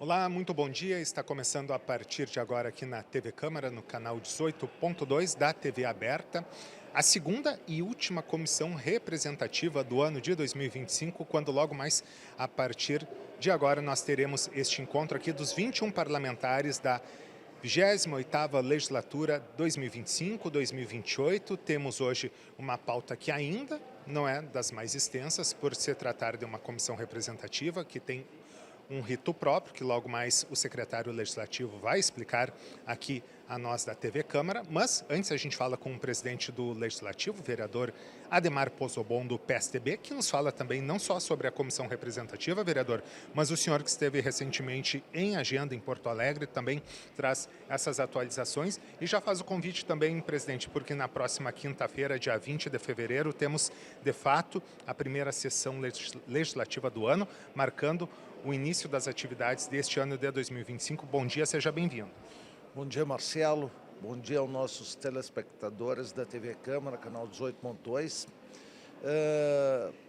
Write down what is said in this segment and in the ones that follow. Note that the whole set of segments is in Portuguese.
Olá, muito bom dia. Está começando a partir de agora aqui na TV Câmara, no canal 18.2 da TV Aberta, a segunda e última comissão representativa do ano de 2025, quando logo mais a partir de agora nós teremos este encontro aqui dos 21 parlamentares da 28ª Legislatura 2025-2028. Temos hoje uma pauta que ainda não é das mais extensas, por se tratar de uma comissão representativa que tem um rito próprio, que logo mais o secretário legislativo vai explicar aqui a nós da TV Câmara. Mas antes a gente fala com o presidente do Legislativo, o vereador Ademar Pozzobon, do PSDB, que nos fala também não só sobre a comissão representativa, vereador, mas o senhor que esteve recentemente em agenda em Porto Alegre também traz essas atualizações e já faz o convite também, presidente, porque na próxima quinta-feira, dia 20 de fevereiro, temos de fato a primeira sessão legislativa do ano, marcando o início das atividades deste ano de 2025. Bom dia, seja bem-vindo. Bom dia, Marcelo. Bom dia aos nossos telespectadores da TV Câmara, canal 18.2.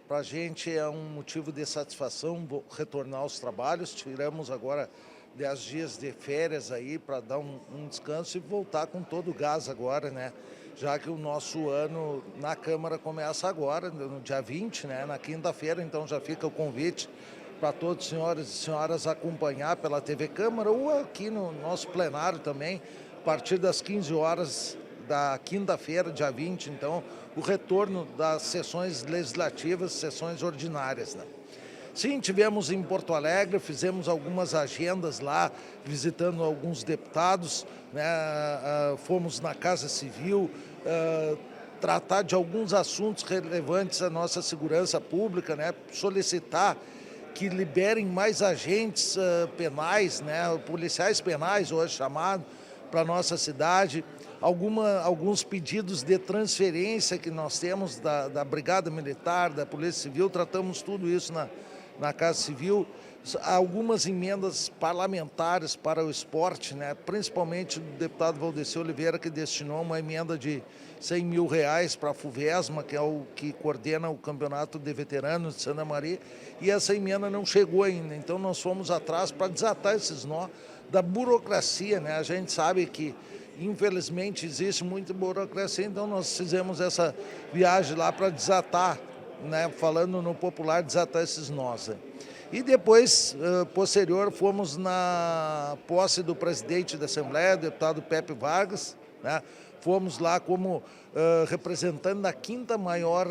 Para a gente é um motivo de satisfação retornar aos trabalhos. Tiramos agora 10 dias de férias aí para dar um descanso e voltar com todo o gás agora, né? Já que o nosso ano na Câmara começa agora, no dia 20, né? Na quinta-feira, então já fica o convite para todos os senhores e senhoras acompanhar pela TV Câmara ou aqui no nosso plenário também, a partir das 15 horas da quinta-feira, dia 20, então, o retorno das sessões legislativas, sessões ordinárias, né? Sim, tivemos em Porto Alegre, fizemos algumas agendas lá, visitando alguns deputados, né? Fomos na Casa Civil, tratar de alguns assuntos relevantes à nossa segurança pública, né? Solicitar que liberem mais agentes penais, né, policiais penais, hoje chamado, para a nossa cidade. Alguns pedidos de transferência que nós temos da Brigada Militar, da Polícia Civil, tratamos tudo isso na Casa Civil. Algumas emendas parlamentares para o esporte, né, principalmente do deputado Valdeci Oliveira, que destinou uma emenda de R$100 mil para a FUVESMA, que é o que coordena o Campeonato de Veteranos de Santa Maria, e essa emenda não chegou ainda. Então nós fomos atrás para desatar esses nó da burocracia, né? A gente sabe que infelizmente existe muita burocracia, então nós fizemos essa viagem lá para desatar, né? Falando no popular, desatar esses nós, né? E depois, posterior, fomos na posse do presidente da Assembleia, deputado Pepe Vargas, né? Fomos lá como representante da 5ª maior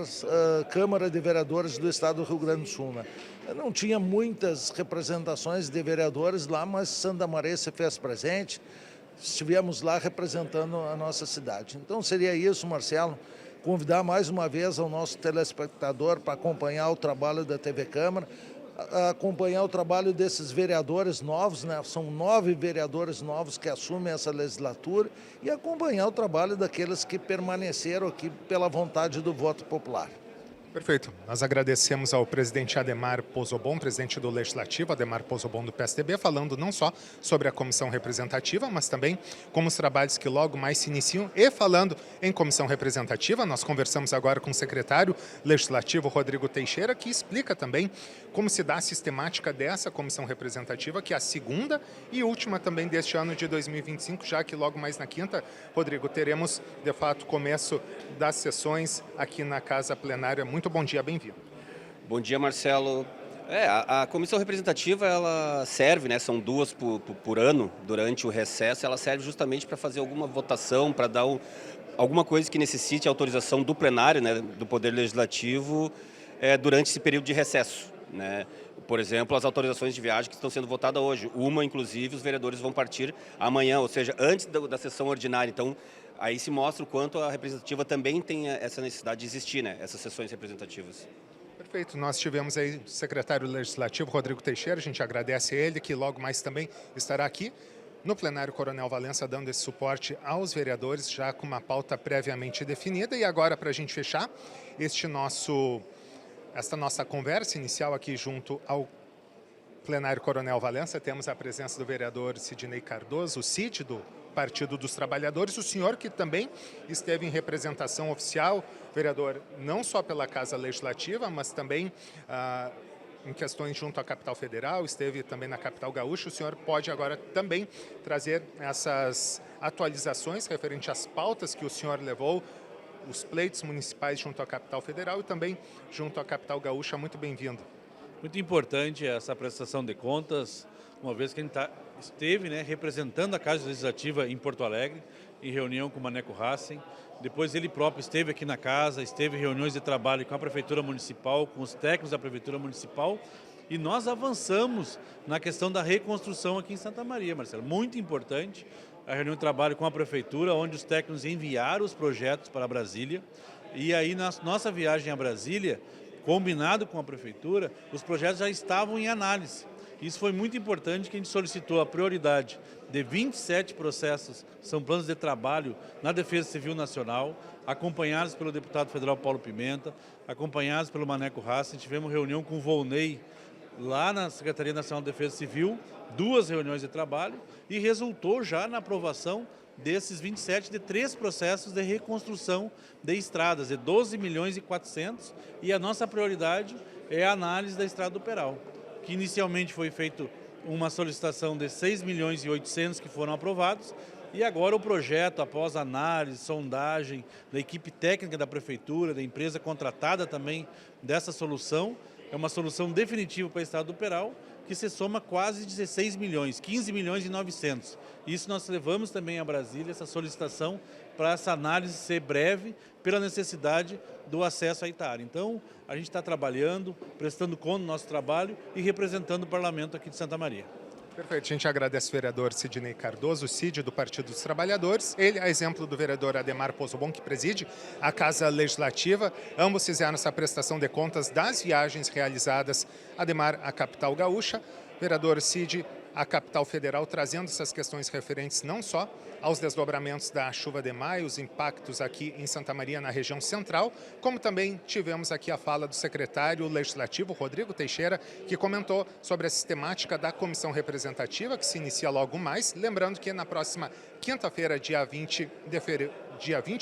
Câmara de Vereadores do Estado do Rio Grande do Sul, né? Não tinha muitas representações de vereadores lá, mas Santa Maria se fez presente, estivemos lá representando a nossa cidade. Então seria isso, Marcelo, convidar mais uma vez ao nosso telespectador para acompanhar o trabalho da TV Câmara, acompanhar o trabalho desses vereadores novos, né? São 9 vereadores novos que assumem essa legislatura, e acompanhar o trabalho daqueles que permaneceram aqui pela vontade do voto popular. Perfeito. Nós agradecemos ao presidente Ademar Pozzobon, presidente do Legislativo, Ademar Pozzobon do PSDB, falando não só sobre a comissão representativa, mas também como os trabalhos que logo mais se iniciam. E falando em comissão representativa, nós conversamos agora com o secretário legislativo, Rodrigo Teixeira, que explica também como se dá a sistemática dessa comissão representativa, que é a segunda e última também deste ano de 2025, já que logo mais na quinta, Rodrigo, teremos de fato começo das sessões aqui na Casa Plenária. Muito bom dia, bem-vindo. Bom dia, Marcelo. A comissão representativa, ela serve, né, são 2 por ano, durante o recesso, ela serve justamente para fazer alguma votação, para dar alguma coisa que necessite autorização do plenário, né, do Poder Legislativo, durante esse período de recesso, né? Por exemplo, as autorizações de viagem que estão sendo votadas hoje. Uma, inclusive, os vereadores vão partir amanhã, ou seja, antes da sessão ordinária. Então, aí se mostra o quanto a representativa também tem essa necessidade de existir, né, essas sessões representativas. Perfeito, nós tivemos aí o secretário legislativo, Rodrigo Teixeira, a gente agradece a ele, que logo mais também estará aqui no plenário Coronel Valença, dando esse suporte aos vereadores, já com uma pauta previamente definida. E agora, para a gente fechar esta nossa conversa inicial aqui junto ao plenário Coronel Valença, temos a presença do vereador Sidney Cardoso, o Cid, do Partido dos Trabalhadores, o senhor que também esteve em representação oficial, vereador, não só pela Casa Legislativa, mas também em questões junto à capital federal, esteve também na capital gaúcha. O senhor pode agora também trazer essas atualizações referente às pautas que o senhor levou, os pleitos municipais junto à capital federal e também junto à capital gaúcha. Muito bem-vindo. Muito importante essa prestação de contas, uma vez que a gente esteve representando a Casa Legislativa em Porto Alegre, em reunião com o Maneco Hassen. Depois ele próprio esteve aqui na casa, esteve em reuniões de trabalho com a Prefeitura Municipal, com os técnicos da Prefeitura Municipal, e nós avançamos na questão da reconstrução aqui em Santa Maria, Marcelo. Muito importante a reunião de trabalho com a Prefeitura, onde os técnicos enviaram os projetos para Brasília, e aí na nossa viagem a Brasília, combinado com a Prefeitura, os projetos já estavam em análise. Isso foi muito importante, que a gente solicitou a prioridade de 27 processos, são planos de trabalho na Defesa Civil Nacional, acompanhados pelo deputado federal Paulo Pimenta, acompanhados pelo Maneco Hassen. Tivemos reunião com o Volney lá na Secretaria Nacional de Defesa Civil, 2 reuniões de trabalho, e resultou já na aprovação desses 27 de 3 processos de reconstrução de estradas, de 12 milhões e 400, e a nossa prioridade é a análise da estrada do Peral, que inicialmente foi feito uma solicitação de 6 milhões e 800 que foram aprovados, e agora o projeto, após análise, sondagem da equipe técnica da Prefeitura, da empresa contratada também dessa solução, é uma solução definitiva para a estrada do Peral, que se soma quase 16 milhões, 15 milhões e 900. Isso nós levamos também a Brasília, essa solicitação, para essa análise ser breve, pela necessidade do acesso à Itara. Então, a gente está trabalhando, prestando conta do nosso trabalho e representando o Parlamento aqui de Santa Maria. Perfeito, a gente agradece o vereador Sidney Cardoso, Cid, do Partido dos Trabalhadores. Ele, a exemplo do vereador Ademar Pozzobon, que preside a Casa Legislativa. Ambos fizeram essa prestação de contas das viagens realizadas, Ademar, à capital gaúcha, vereador Cid, à capital federal, trazendo essas questões referentes não só aos desdobramentos da chuva de maio, os impactos aqui em Santa Maria, na região central, como também tivemos aqui a fala do secretário legislativo, Rodrigo Teixeira, que comentou sobre a sistemática da comissão representativa, que se inicia logo mais. Lembrando que na próxima quinta-feira, dia 20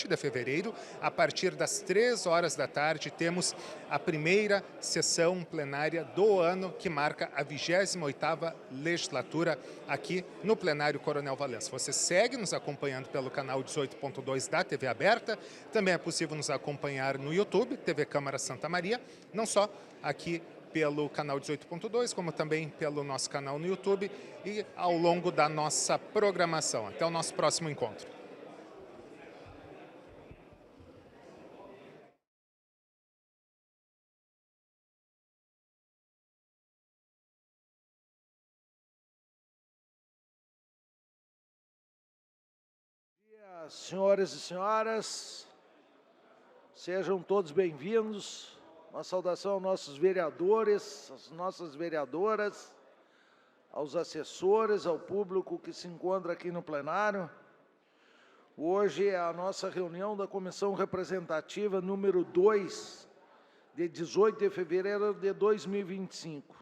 de fevereiro, a partir das 3 horas da tarde, temos a primeira sessão plenária do ano, que marca a 28ª legislatura aqui no plenário Coronel Valença. Você segue nos acompanhando pelo canal 18.2 da TV Aberta, também é possível nos acompanhar no YouTube, TV Câmara Santa Maria, não só aqui pelo canal 18.2, como também pelo nosso canal no YouTube e ao longo da nossa programação. Até o nosso próximo encontro. Senhoras e senhoras, sejam todos bem-vindos. Uma saudação aos nossos vereadores, às nossas vereadoras, aos assessores, ao público que se encontra aqui no plenário. Hoje é a nossa reunião da Comissão Representativa número 2, de 18 de fevereiro de 2025.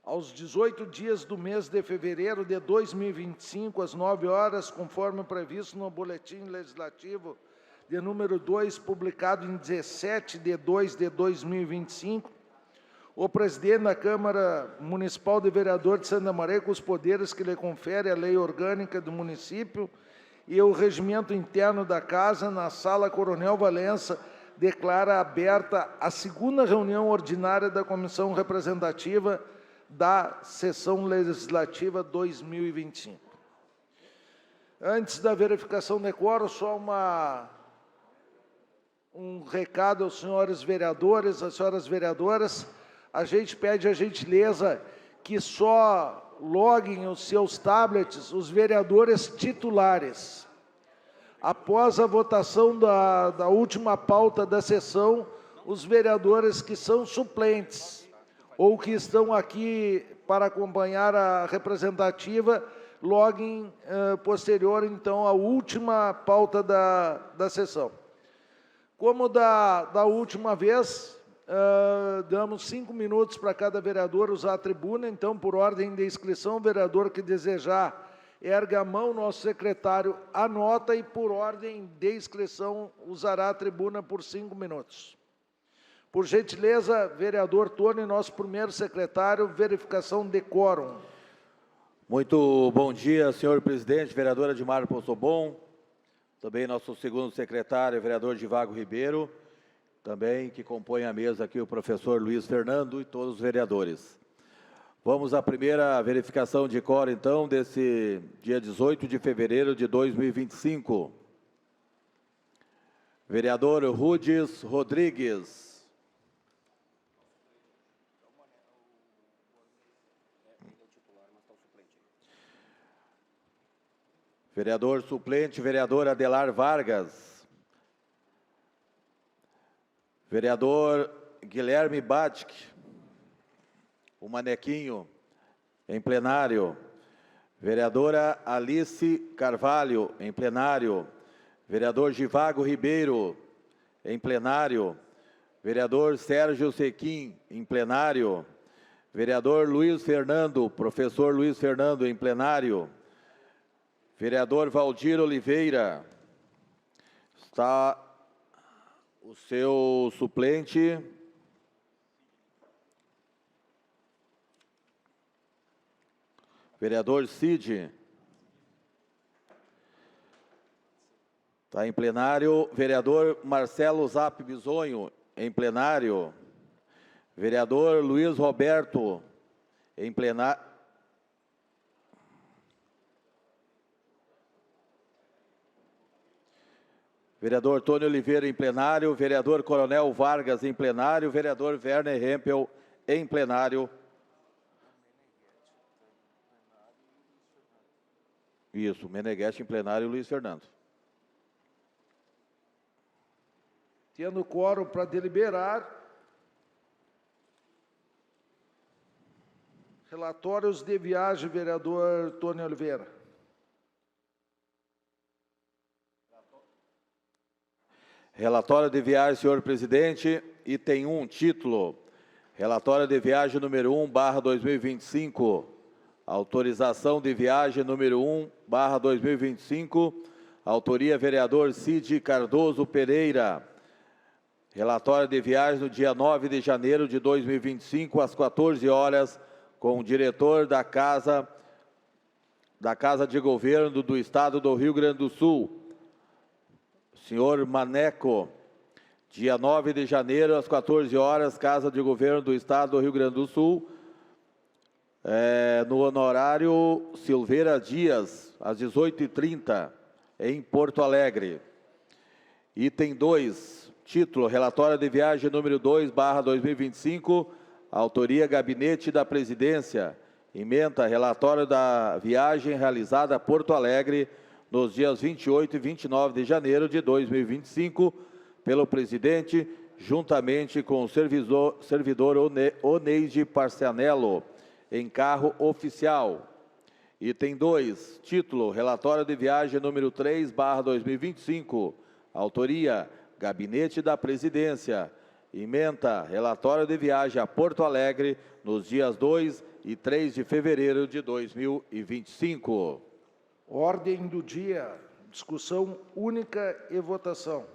Aos 18 dias do mês de fevereiro de 2025, às 9 horas, conforme previsto no Boletim Legislativo de número 2, publicado em 17 de 2 de 2025, o presidente da Câmara Municipal de Vereadores de Santa Maria, com os poderes que lhe confere a lei orgânica do município e o regimento interno da Casa, na Sala Coronel Valença, declara aberta a segunda reunião ordinária da Comissão Representativa da Sessão Legislativa 2025. Antes da verificação de quórum, só um recado aos senhores vereadores, às senhoras vereadoras. A gente pede a gentileza que só loguem os seus tablets os vereadores titulares. Após a votação da última pauta da sessão, os vereadores que são suplentes ou que estão aqui para acompanhar a representativa, loguem posterior, então, à última pauta da sessão. Como da última vez, damos 5 minutos para cada vereador usar a tribuna. Então, por ordem de inscrição, o vereador que desejar erga a mão, nosso secretário anota e, por ordem de inscrição, usará a tribuna por 5 minutos. Por gentileza, vereador Tony, nosso primeiro secretário, verificação de quórum. Muito bom dia, senhor presidente, vereadora Edmar Possobon, também nosso segundo secretário, vereador Givago Ribeiro, também que compõe a mesa aqui o professor Luiz Fernando e todos os vereadores. Vamos à primeira verificação de quórum, então, desse dia 18 de fevereiro de 2025. Vereador Rudes Rodrigues. Vereador suplente, vereador Adelar Vargas. Vereador Guilherme Batic, o manequinho, em plenário. Vereadora Alice Carvalho, em plenário. Vereador Givago Ribeiro, em plenário. Vereador Sérgio Sequim, em plenário. Vereador Luiz Fernando, professor Luiz Fernando, em plenário. Vereador Valdir Oliveira, está o seu suplente. Vereador Cid, está em plenário. Vereador Marcelo Zap Bisonho, em plenário. Vereador Luiz Roberto, em plenário. Vereador Tony Oliveira, em plenário. Vereador Coronel Vargas, em plenário. Vereador Werner Hempel, em plenário. Isso, Meneghetti em plenário e Luiz Fernando. Tendo quórum para deliberar, relatórios de viagem, vereador Tony Oliveira. Relatório de viagem, senhor presidente, item 1, título. Relatório de viagem número 1/2025. Autorização de viagem número 1/2025. Autoria vereador Cid Cardoso Pereira. Relatório de viagem no dia 9 de janeiro de 2025, às 14 horas, com o diretor da Casa de Governo do Estado do Rio Grande do Sul, senhor Maneco. Dia 9 de janeiro, às 14 horas, Casa de Governo do Estado do Rio Grande do Sul, no honorário Silveira Dias, às 18h30, em Porto Alegre. Item 2, título, relatório de viagem número 2/2025, autoria Gabinete da Presidência, ementa relatório da viagem realizada a Porto Alegre nos dias 28 e 29 de janeiro de 2025, pelo presidente, juntamente com o servidor Oneide Parcianello, em carro oficial. Item 2, título, relatório de viagem número 3/2025, autoria Gabinete da Presidência, ementa relatório de viagem a Porto Alegre nos dias 2 e 3 de fevereiro de 2025. Ordem do dia, discussão única e votação.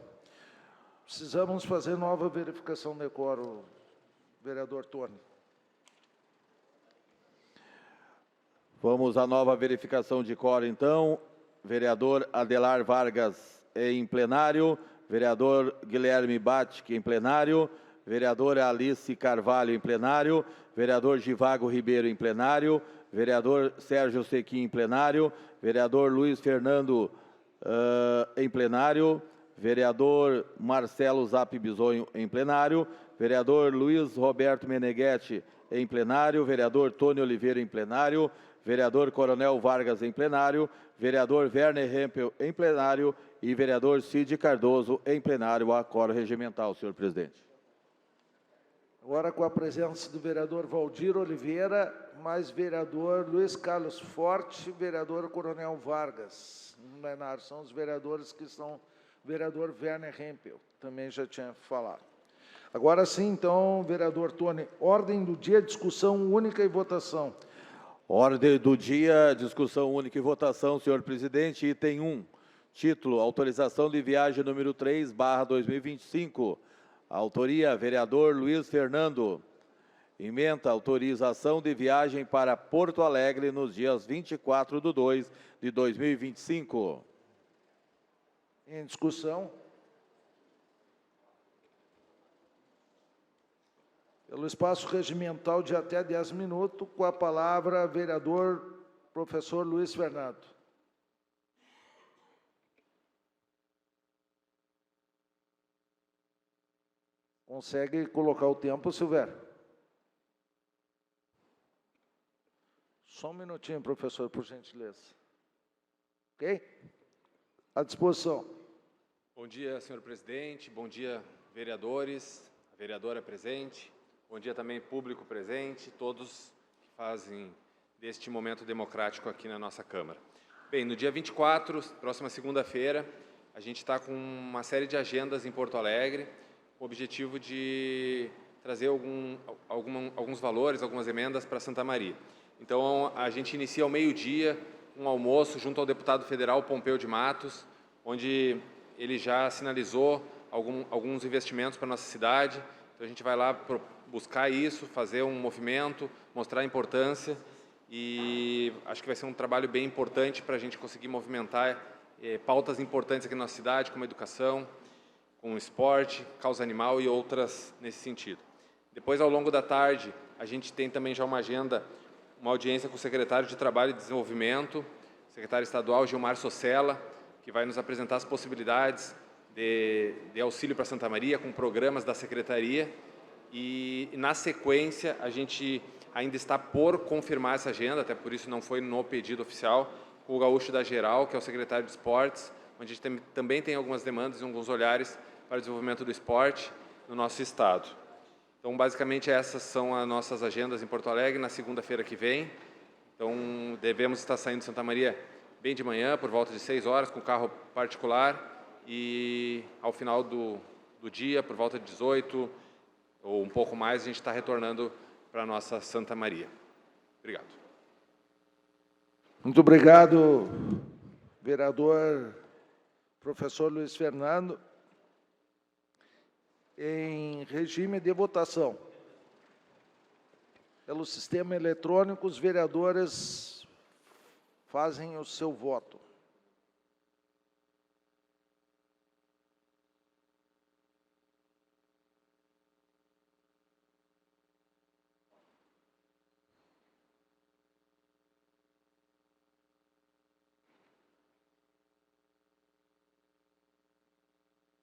Precisamos fazer nova verificação de quórum, vereador Tony. Vamos à nova verificação de quórum, então. Vereador Adelar Vargas em plenário. Vereador Guilherme Batic em plenário. Vereadora Alice Carvalho em plenário. Vereador Givago Ribeiro em plenário. Vereador Sérgio Sequim em plenário. Vereador Luiz Fernando em plenário. Vereador Marcelo Zap Bisonho em plenário. Vereador Luiz Roberto Meneghetti em plenário. Vereador Tony Oliveira em plenário. Vereador Coronel Vargas em plenário. Vereador Werner Hempel em plenário. E vereador Cid Cardoso em plenário. A quórum regimental, senhor presidente. Agora com a presença do vereador Valdir Oliveira, mais vereador Luiz Carlos Forte, vereador Coronel Vargas. No plenário são os vereadores que estão, vereador Werner Hempel, também já tinha falado. Agora sim, então, vereador Tony, ordem do dia, discussão única e votação. Ordem do dia, discussão única e votação, senhor presidente. Item 1, título, autorização de viagem número 3/2025. Autoria, vereador Luiz Fernando. Ementa autorização de viagem para Porto Alegre nos dias 24/2 de 2025. Em discussão. Pelo espaço regimental de até 10 minutos, com a palavra, vereador professor Luiz Fernando. Consegue colocar o tempo, Silvério? Só um minutinho, professor, por gentileza. Ok? À disposição. Bom dia, senhor presidente. Bom dia, vereadores, a vereadora presente. Bom dia também, público presente, todos que fazem deste momento democrático aqui na nossa Câmara. Bem, no dia 24, próxima segunda-feira, a gente está com uma série de agendas em Porto Alegre, com o objetivo de trazer alguns valores, algumas emendas para Santa Maria. Então, a gente inicia ao meio-dia um almoço junto ao deputado federal Pompeu de Matos, onde ele já sinalizou alguns investimentos para a nossa cidade. Então, a gente vai lá buscar isso, fazer um movimento, mostrar a importância, e acho que vai ser um trabalho bem importante para a gente conseguir movimentar pautas importantes aqui na nossa cidade, como educação, com esporte, causa animal e outras nesse sentido. Depois, ao longo da tarde, a gente tem também já uma agenda, uma audiência com o secretário de Trabalho e Desenvolvimento, secretário estadual Gilmar Socella, que vai nos apresentar as possibilidades de auxílio para Santa Maria, com programas da secretaria. E, na sequência, a gente ainda está por confirmar essa agenda, até por isso não foi no pedido oficial, com o Gaúcho da Geral, que é o secretário de Esportes, onde a gente também tem algumas demandas e alguns olhares para o desenvolvimento do esporte no nosso estado. Então, basicamente, essas são as nossas agendas em Porto Alegre, na segunda-feira que vem. Então, devemos estar saindo de Santa Maria bem de manhã, por volta de 6 horas, com carro particular, e ao final do dia, por volta de 18 ou um pouco mais, a gente está retornando para a nossa Santa Maria. Obrigado. Muito obrigado, vereador professor Luiz Fernando. Em regime de votação. Pelo sistema eletrônico, os vereadores fazem o seu voto.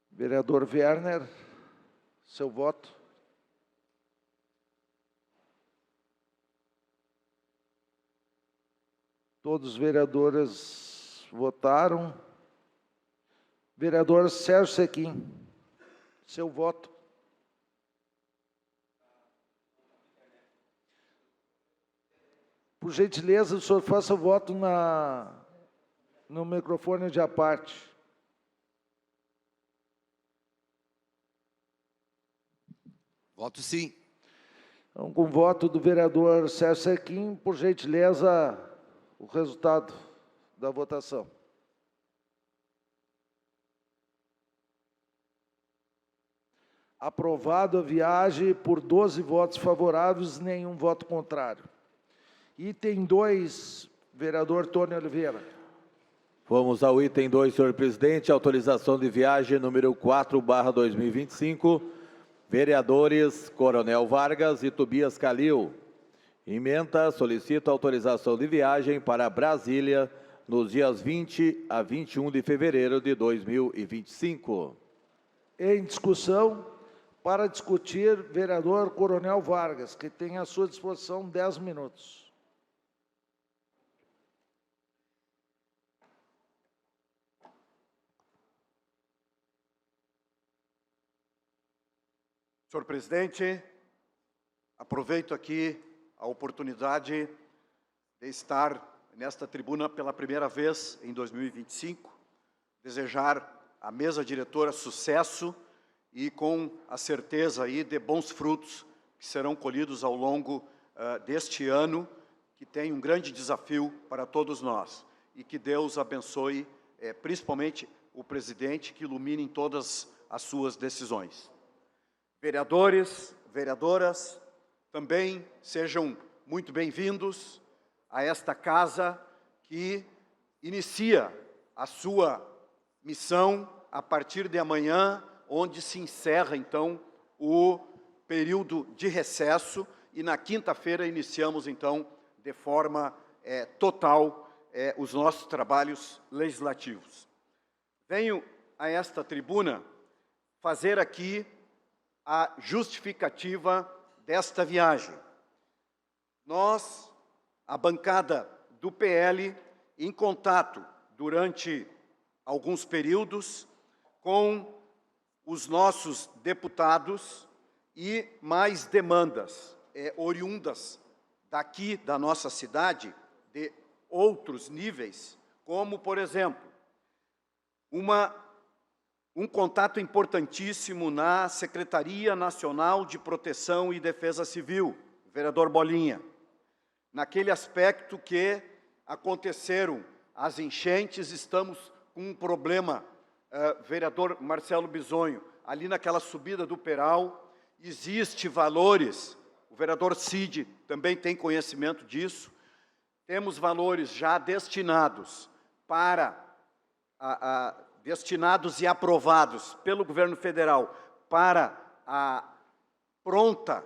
Vereador Werner, seu voto. Todos os vereadores votaram. Vereador Sérgio Sequim, seu voto. Por gentileza, o senhor faça o voto no microfone de à parte. Voto sim. Então, com o voto do vereador Sérgio Sequim, por gentileza, o resultado da votação. Aprovado a viagem por 12 votos favoráveis, nenhum voto contrário. Item 2, vereador Tony Oliveira. Vamos ao item 2, senhor presidente, autorização de viagem número 4/2025, vereadores Coronel Vargas e Tobias Calil. Ementa solicita autorização de viagem para Brasília nos dias 20 a 21 de fevereiro de 2025. Em discussão, para discutir, vereador Coronel Vargas, que tem à sua disposição 10 minutos. Senhor presidente, aproveito aqui a oportunidade de estar nesta tribuna pela primeira vez em 2025, desejar à mesa diretora sucesso e com a certeza aí de bons frutos que serão colhidos ao longo deste ano, que tem um grande desafio para todos nós. E que Deus abençoe, principalmente o presidente, que ilumine em todas as suas decisões. vereadores, vereadoras, também sejam muito bem-vindos a esta casa que inicia a sua missão a partir de amanhã, onde se encerra, então, o período de recesso e na quinta-feira iniciamos, então, de forma total os nossos trabalhos legislativos. Venho a esta tribuna fazer aqui a justificativa desta viagem. Nós, a bancada do PL, em contato durante alguns períodos com os nossos deputados e mais demandas oriundas daqui da nossa cidade, de outros níveis, como, por exemplo, um contato importantíssimo na Secretaria Nacional de Proteção e Defesa Civil, vereador Bolinha, naquele aspecto que aconteceram as enchentes, estamos com um problema, vereador Marcelo Bisonho, ali naquela subida do Peral, existe valores, o vereador Cid também tem conhecimento disso, temos valores já destinados para destinados e aprovados pelo governo federal para a pronta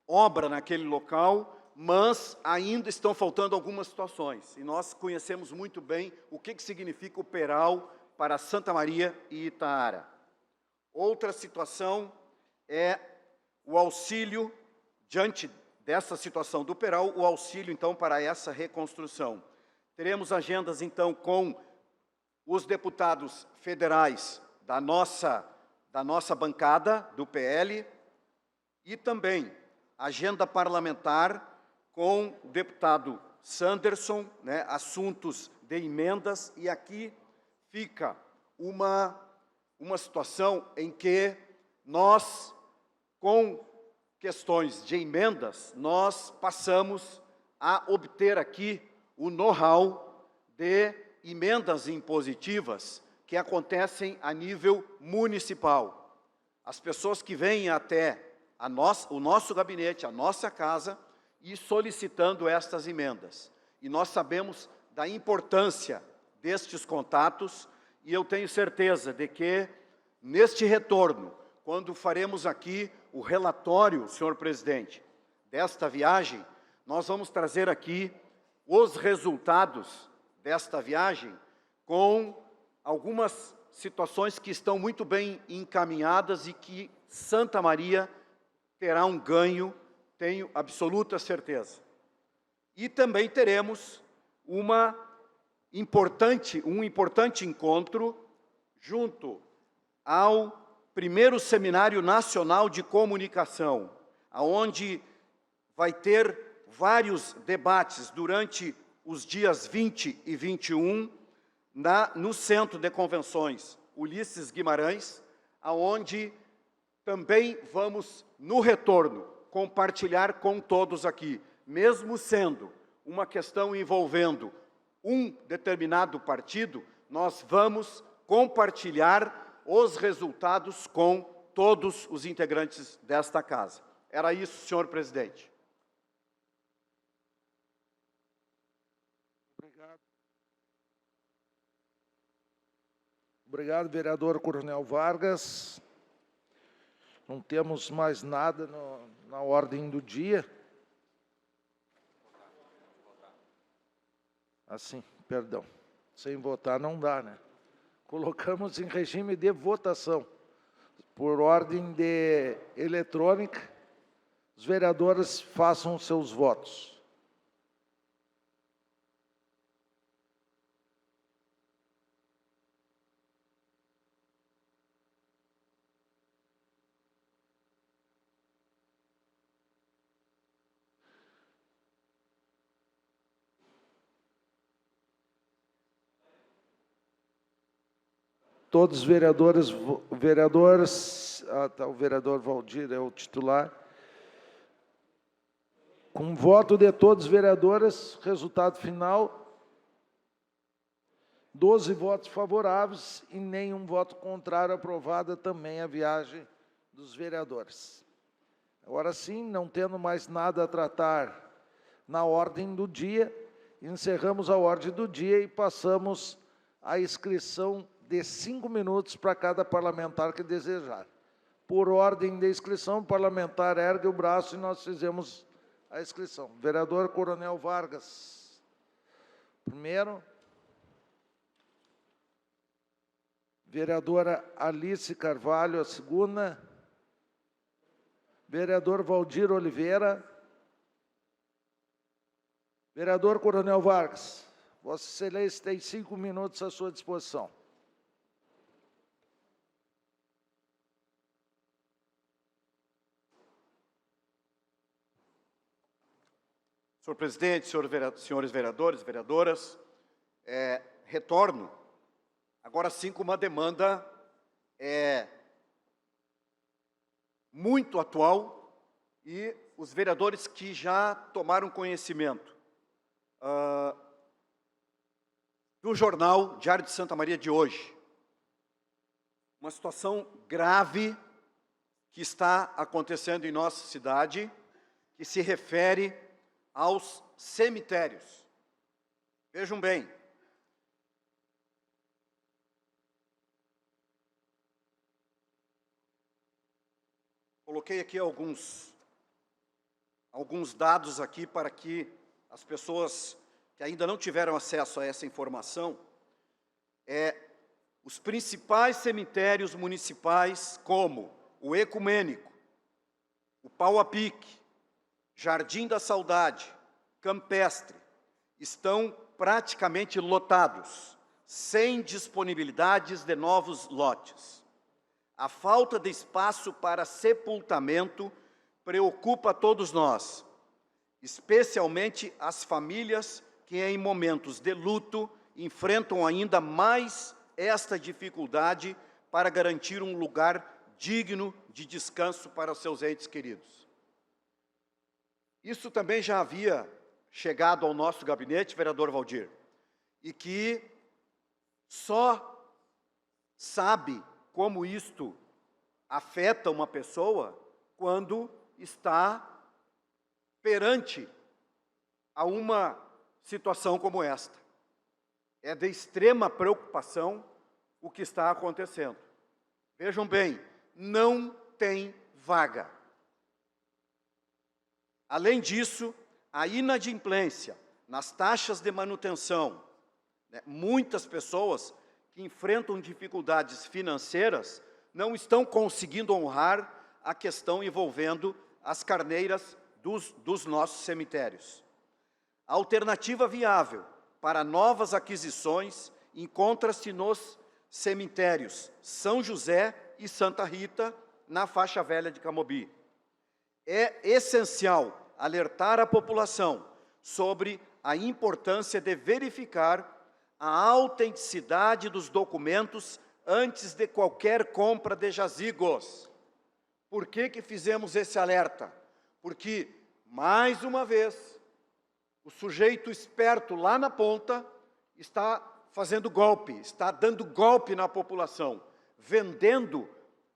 obra naquele local, mas ainda estão faltando algumas situações. E nós conhecemos muito bem o que significa o Peral para Santa Maria e Itaara. Outra situação é o auxílio, diante dessa situação do Peral, o auxílio, então, para essa reconstrução. Teremos agendas, então, com os deputados federais da nossa bancada, do PL, e também agenda parlamentar com o deputado Sanderson, assuntos de emendas, e aqui fica uma situação em que nós, com questões de emendas, nós passamos a obter aqui o know-how de emendas impositivas que acontecem a nível municipal. As pessoas que vêm até o nosso gabinete, a nossa casa, e solicitando estas emendas. E nós sabemos da importância destes contatos, e eu tenho certeza de que, neste retorno, quando faremos aqui o relatório, senhor presidente, desta viagem, nós vamos trazer aqui os resultados desta viagem com algumas situações que estão muito bem encaminhadas e que Santa Maria terá um ganho, tenho absoluta certeza. E também teremos um importante encontro junto ao primeiro Seminário Nacional de Comunicação, onde vai ter vários debates durante os dias 20 e 21, no Centro de Convenções Ulisses Guimarães, aonde também vamos, no retorno, compartilhar com todos aqui, mesmo sendo uma questão envolvendo um determinado partido, nós vamos compartilhar os resultados com todos os integrantes desta casa. Era isso, senhor presidente. Obrigado, vereador Coronel Vargas. Não temos mais nada na ordem do dia. Assim, perdão. Sem votar não dá, né? Colocamos em regime de votação. Por ordem de eletrônica, os vereadores façam seus votos. Todos os vereadores, o vereador Valdir é o titular. Com voto de todos os vereadores, resultado final, 12 votos favoráveis e nenhum voto contrário, aprovada também a viagem dos vereadores. Agora sim, não tendo mais nada a tratar na ordem do dia, encerramos a ordem do dia e passamos à inscrição de 5 minutos para cada parlamentar que desejar. Por ordem de inscrição, o parlamentar ergue o braço e nós fizemos a inscrição. Vereador Coronel Vargas, primeiro. Vereadora Alice Carvalho, a segunda. Vereador Valdir Oliveira. Vereador Coronel Vargas, Vossa Excelência tem 5 minutos à sua disposição. Senhor presidente, senhores vereadores, vereadoras, retorno, agora sim com uma demanda muito atual e os vereadores que já tomaram conhecimento do jornal Diário de Santa Maria de hoje. Uma situação grave que está acontecendo em nossa cidade, que se refere aos cemitérios. Vejam bem, coloquei aqui alguns dados aqui para que as pessoas que ainda não tiveram acesso a essa informação, os principais cemitérios municipais, como o Ecumênico, o Pau a Pique, Jardim da Saudade, Campestre, estão praticamente lotados, sem disponibilidades de novos lotes. A falta de espaço para sepultamento preocupa todos nós, especialmente as famílias que em momentos de luto enfrentam ainda mais esta dificuldade para garantir um lugar digno de descanso para os seus entes queridos. Isso também já havia chegado ao nosso gabinete, vereador Valdir, e que só sabe como isto afeta uma pessoa quando está perante a uma situação como esta. É de extrema preocupação o que está acontecendo. Vejam bem, não tem vaga. Além disso, a inadimplência nas taxas de manutenção, muitas pessoas que enfrentam dificuldades financeiras não estão conseguindo honrar a questão envolvendo as carneiras dos nossos cemitérios. A alternativa viável para novas aquisições encontra-se nos cemitérios São José e Santa Rita, na faixa velha de Camobi. É essencial alertar a população sobre a importância de verificar a autenticidade dos documentos antes de qualquer compra de jazigos. Por que fizemos esse alerta? Porque, mais uma vez, o sujeito esperto lá na ponta está fazendo golpe, está dando golpe na população, vendendo,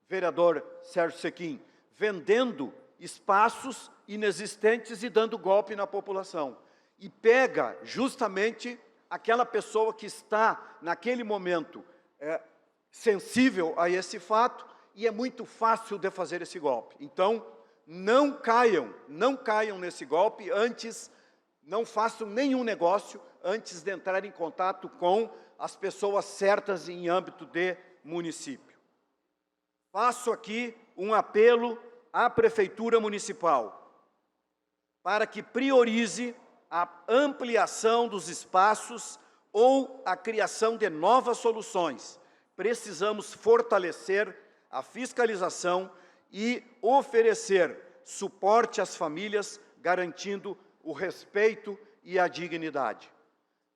vereador Sérgio Sequim, vendendo espaços inexistentes e dando golpe na população. E pega justamente aquela pessoa que está, naquele momento, sensível a esse fato, e é muito fácil de fazer esse golpe. Então, não caiam nesse golpe antes, não façam nenhum negócio antes de entrar em contato com as pessoas certas em âmbito de município. Faço aqui um apelo à Prefeitura Municipal para que priorize a ampliação dos espaços ou a criação de novas soluções. Precisamos fortalecer a fiscalização e oferecer suporte às famílias, garantindo o respeito e a dignidade.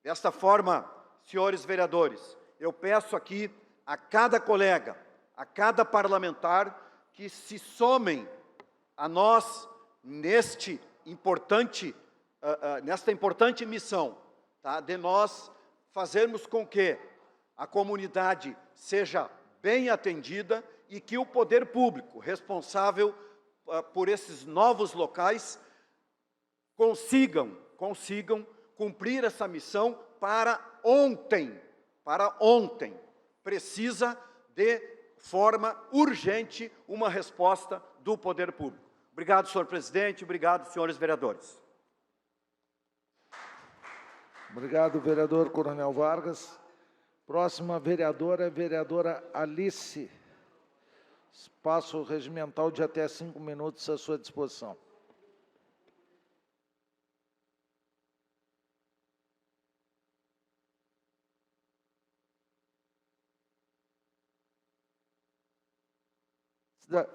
Desta forma, senhores vereadores, eu peço aqui a cada colega, a cada parlamentar, que se somem a nós nesta importante missão, de nós fazermos com que a comunidade seja bem atendida e que o poder público responsável por esses novos locais consigam cumprir essa missão para ontem. Precisa de forma urgente uma resposta do poder público. Obrigado, senhor presidente, obrigado, senhores vereadores. Obrigado, vereador Coronel Vargas. Próxima vereadora é a vereadora Alice. Espaço regimental de até 5 minutos à sua disposição.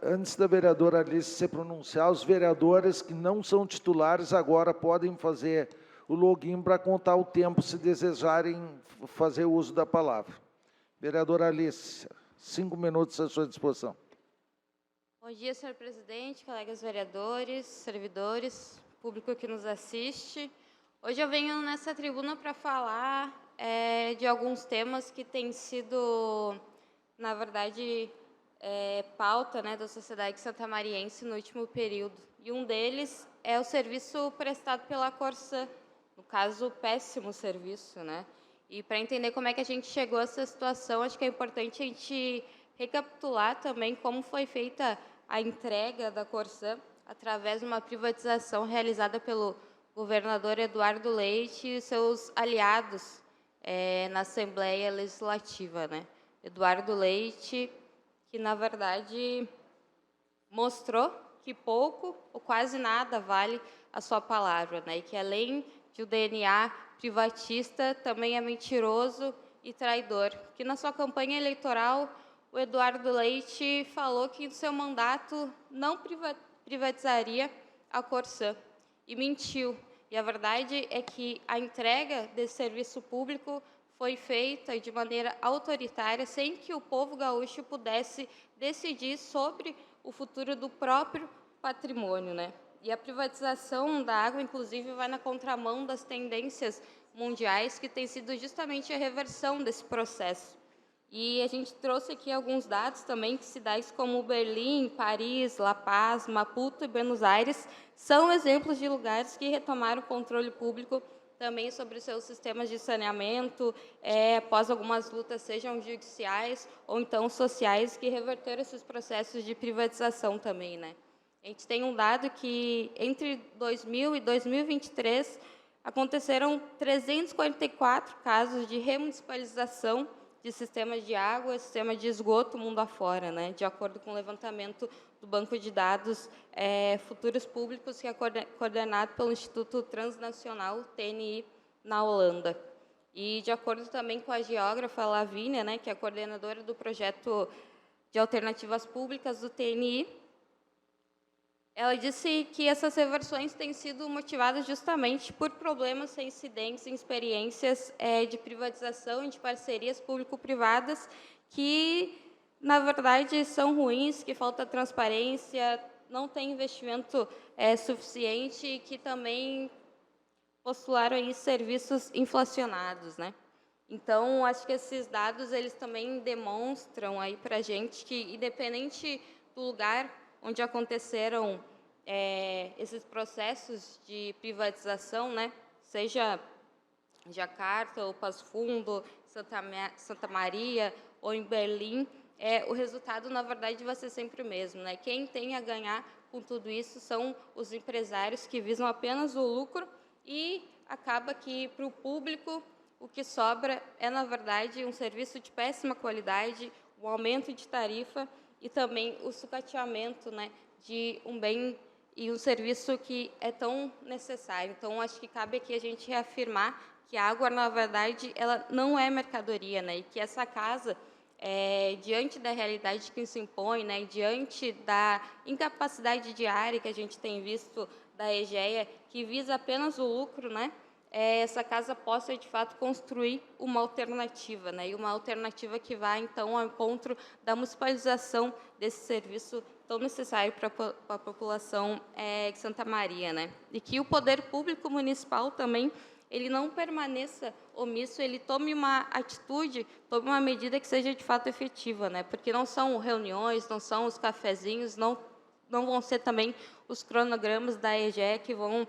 Antes da vereadora Alice se pronunciar, os vereadores que não são titulares agora podem fazer o login para contar o tempo, se desejarem fazer uso da palavra. Vereadora Alice, 5 minutos à sua disposição. Bom dia, senhor presidente, colegas vereadores, servidores, público que nos assiste. Hoje eu venho nessa tribuna para falar de alguns temas que têm sido, na verdade, pauta, né, da sociedade santamariense no último período. E um deles é o serviço prestado pela Corsã, no caso, péssimo serviço, né? E para entender como é que a gente chegou a essa situação, acho que é importante a gente recapitular também como foi feita a entrega da Corsã através de uma privatização realizada pelo governador Eduardo Leite e seus aliados na Assembleia Legislativa, né? Eduardo Leite, que, na verdade, mostrou que pouco ou quase nada vale a sua palavra, né? E que, além de o DNA privatista, também é mentiroso e traidor. Que, na sua campanha eleitoral, o Eduardo Leite falou que, no seu mandato, não privatizaria a Corsã. E mentiu. E a verdade é que a entrega desse serviço público foi feita de maneira autoritária, sem que o povo gaúcho pudesse decidir sobre o futuro do próprio patrimônio, né? E a privatização da água, inclusive, vai na contramão das tendências mundiais, que tem sido justamente a reversão desse processo. E a gente trouxe aqui alguns dados também, que cidades como Berlim, Paris, La Paz, Maputo e Buenos Aires são exemplos de lugares que retomaram o controle público também sobre os seus sistemas de saneamento, após algumas lutas, sejam judiciais ou então sociais, que reverteram esses processos de privatização também, né? A gente tem um dado que, entre 2000 e 2023, aconteceram 344 casos de remunicipalização de sistemas de água e sistema de esgoto mundo afora, né? De acordo com o levantamento do Banco de Dados Futuros Públicos, que é coordenado pelo Instituto Transnacional, TNI, na Holanda. E, de acordo também com a geógrafa Lavínia, né, que é a coordenadora do projeto de alternativas públicas do TNI, ela disse que essas reversões têm sido motivadas justamente por problemas reincidentes em experiências de privatização e de parcerias público-privadas que, na verdade, são ruins, que falta transparência, não tem investimento suficiente e que também postularam aí serviços inflacionados, né? Então, acho que esses dados eles também demonstram aí para a gente que, independente do lugar onde aconteceram esses processos de privatização, né, seja Jacarta, ou Passo Fundo, Santa Maria ou em Berlim, o resultado, na verdade, vai ser sempre o mesmo, né? Quem tem a ganhar com tudo isso são os empresários que visam apenas o lucro e acaba que, para o público, o que sobra é, na verdade, um serviço de péssima qualidade, um aumento de tarifa e também o sucateamento, né, de um bem e um serviço que é tão necessário. Então, acho que cabe aqui a gente reafirmar que a água, na verdade, ela não é mercadoria, né, e que essa casa, diante da realidade que se impõe, né, diante da incapacidade diária que a gente tem visto da EGEA, que visa apenas o lucro, né, essa casa possa, de fato, construir uma alternativa, né, e uma alternativa que vai, então, ao encontro da municipalização desse serviço tão necessário para a população de Santa Maria, né, e que o poder público municipal também ele não permaneça omisso, ele tome uma atitude, tome uma medida que seja de fato efetiva, né? Porque não são reuniões, não são os cafezinhos, não vão ser também os cronogramas da EGE que vão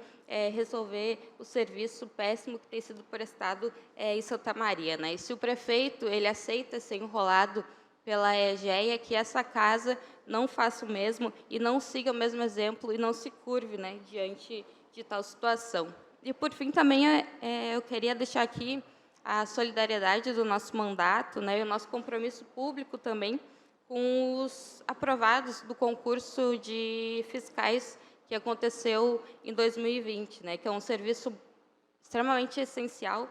resolver o serviço péssimo que tem sido prestado em Santa Maria, né? E se o prefeito ele aceita ser enrolado pela EGE, que essa casa não faça o mesmo e não siga o mesmo exemplo e não se curve, né, diante de tal situação. E, por fim, também eu queria deixar aqui a solidariedade do nosso mandato, né, e o nosso compromisso público também com os aprovados do concurso de fiscais que aconteceu em 2020, né, que é um serviço extremamente essencial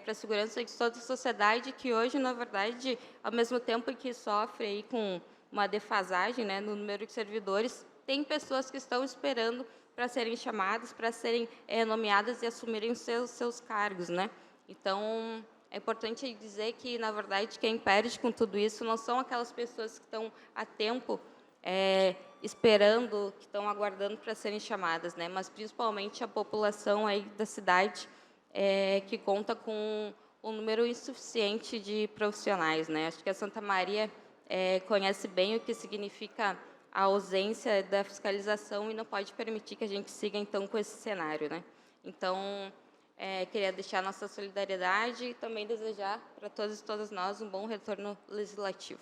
para a segurança de toda a sociedade, que hoje, na verdade, ao mesmo tempo que sofre aí com uma defasagem, né, no número de servidores, tem pessoas que estão esperando para serem chamadas, para serem nomeadas e assumirem os seus cargos, né? Então, é importante dizer que, na verdade, quem perde com tudo isso não são aquelas pessoas que estão há tempo esperando, que estão aguardando para serem chamadas, né? Mas, principalmente, a população aí da cidade, que conta com um número insuficiente de profissionais, né? Acho que a Santa Maria conhece bem o que significa a ausência da fiscalização e não pode permitir que a gente siga, então, com esse cenário, né? Então, queria deixar nossa solidariedade e também desejar para todos e todas nós um bom retorno legislativo.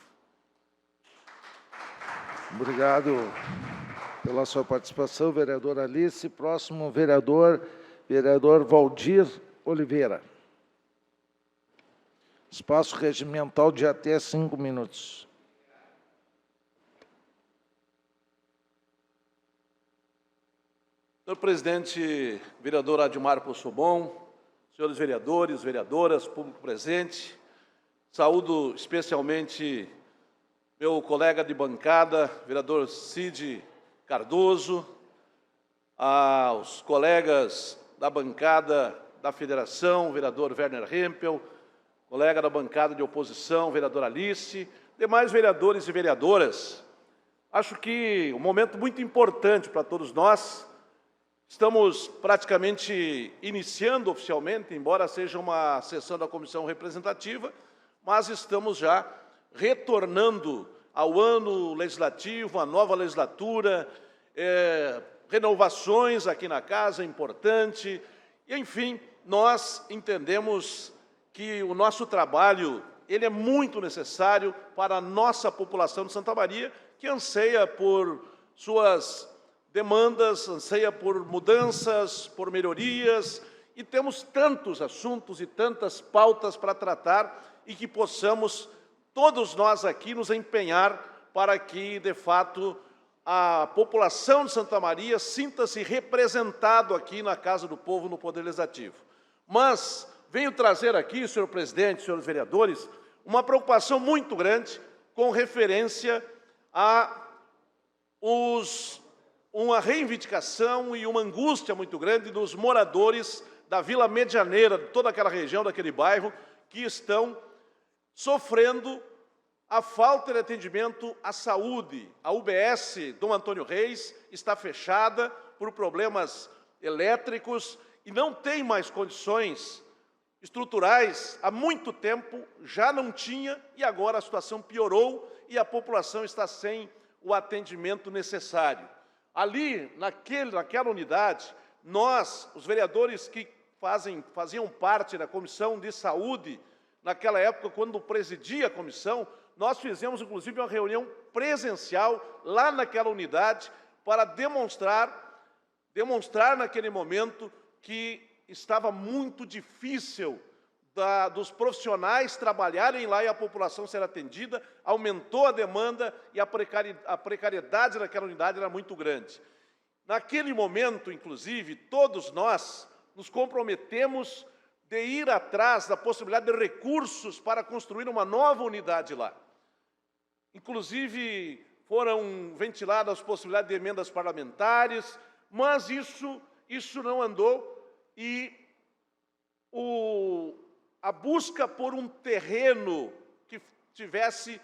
Obrigado pela sua participação, vereadora Alice. Próximo vereador Valdir Oliveira. Espaço regimental de até 5 minutos. Senhor presidente, vereador Adilmar Possobon, senhores vereadores, vereadoras, público presente, saúdo especialmente meu colega de bancada, vereador Cid Cardoso, aos colegas da bancada da federação, vereador Werner Hempel, colega da bancada de oposição, vereadora Alice, demais vereadores e vereadoras. Acho que um momento muito importante para todos nós. Estamos praticamente iniciando oficialmente, embora seja uma sessão da comissão representativa, mas estamos já retornando ao ano legislativo, à nova legislatura, renovações aqui na casa, importante. E, enfim, nós entendemos que o nosso trabalho ele é muito necessário para a nossa população de Santa Maria, que anseia por suas demandas, anseia por mudanças, por melhorias, e temos tantos assuntos e tantas pautas para tratar e que possamos, todos nós aqui, nos empenhar para que, de fato, a população de Santa Maria sinta-se representado aqui na Casa do Povo, no Poder Legislativo. Mas venho trazer aqui, senhor presidente, senhores vereadores, uma preocupação muito grande com referência a uma reivindicação e uma angústia muito grande dos moradores da Vila Medianeira, de toda aquela região, daquele bairro, que estão sofrendo a falta de atendimento à saúde. A UBS Dom Antônio Reis está fechada por problemas elétricos e não tem mais condições estruturais. Há muito tempo já não tinha e agora a situação piorou e a população está sem o atendimento necessário. Ali, naquela unidade, nós, os vereadores que faziam parte da Comissão de Saúde, naquela época, quando presidia a comissão, nós fizemos, inclusive, uma reunião presencial lá naquela unidade para demonstrar naquele momento que estava muito difícil dos profissionais trabalharem lá e a população ser atendida, aumentou a demanda e a precariedade daquela unidade era muito grande. Naquele momento, inclusive, todos nós nos comprometemos de ir atrás da possibilidade de recursos para construir uma nova unidade lá. Inclusive, foram ventiladas as possibilidades de emendas parlamentares, mas isso não andou e a busca por um terreno que tivesse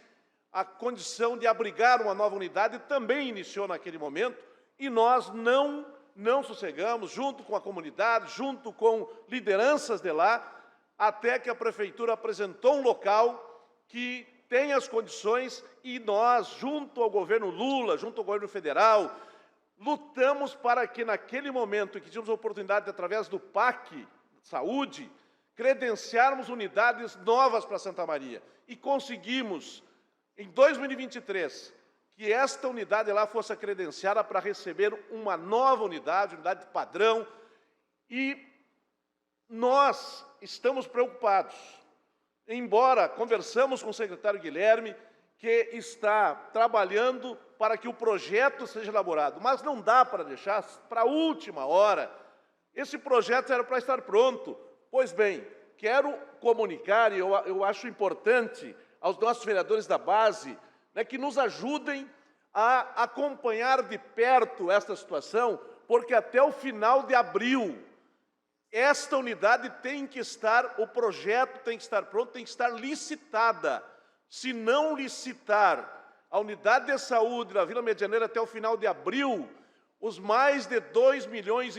a condição de abrigar uma nova unidade também iniciou naquele momento e nós não não sossegamos, junto com a comunidade, junto com lideranças de lá, até que a Prefeitura apresentou um local que tem as condições e nós, junto ao governo Lula, junto ao governo federal, lutamos para que naquele momento em que tínhamos a oportunidade, através do PAC Saúde, credenciarmos unidades novas para Santa Maria. E conseguimos, em 2023, que esta unidade lá fosse credenciada para receber uma nova unidade padrão, e nós estamos preocupados, embora conversamos com o secretário Guilherme, que está trabalhando para que o projeto seja elaborado, mas não dá para deixar para a última hora. Esse projeto era para estar pronto. Pois bem, quero comunicar, e eu acho importante aos nossos vereadores da base, né, que nos ajudem a acompanhar de perto esta situação, porque até o final de abril, esta unidade tem que estar, o projeto tem que estar pronto, tem que estar licitada. Se não licitar a unidade de saúde da Vila Medianeira até o final de abril, os mais de 2,5 milhões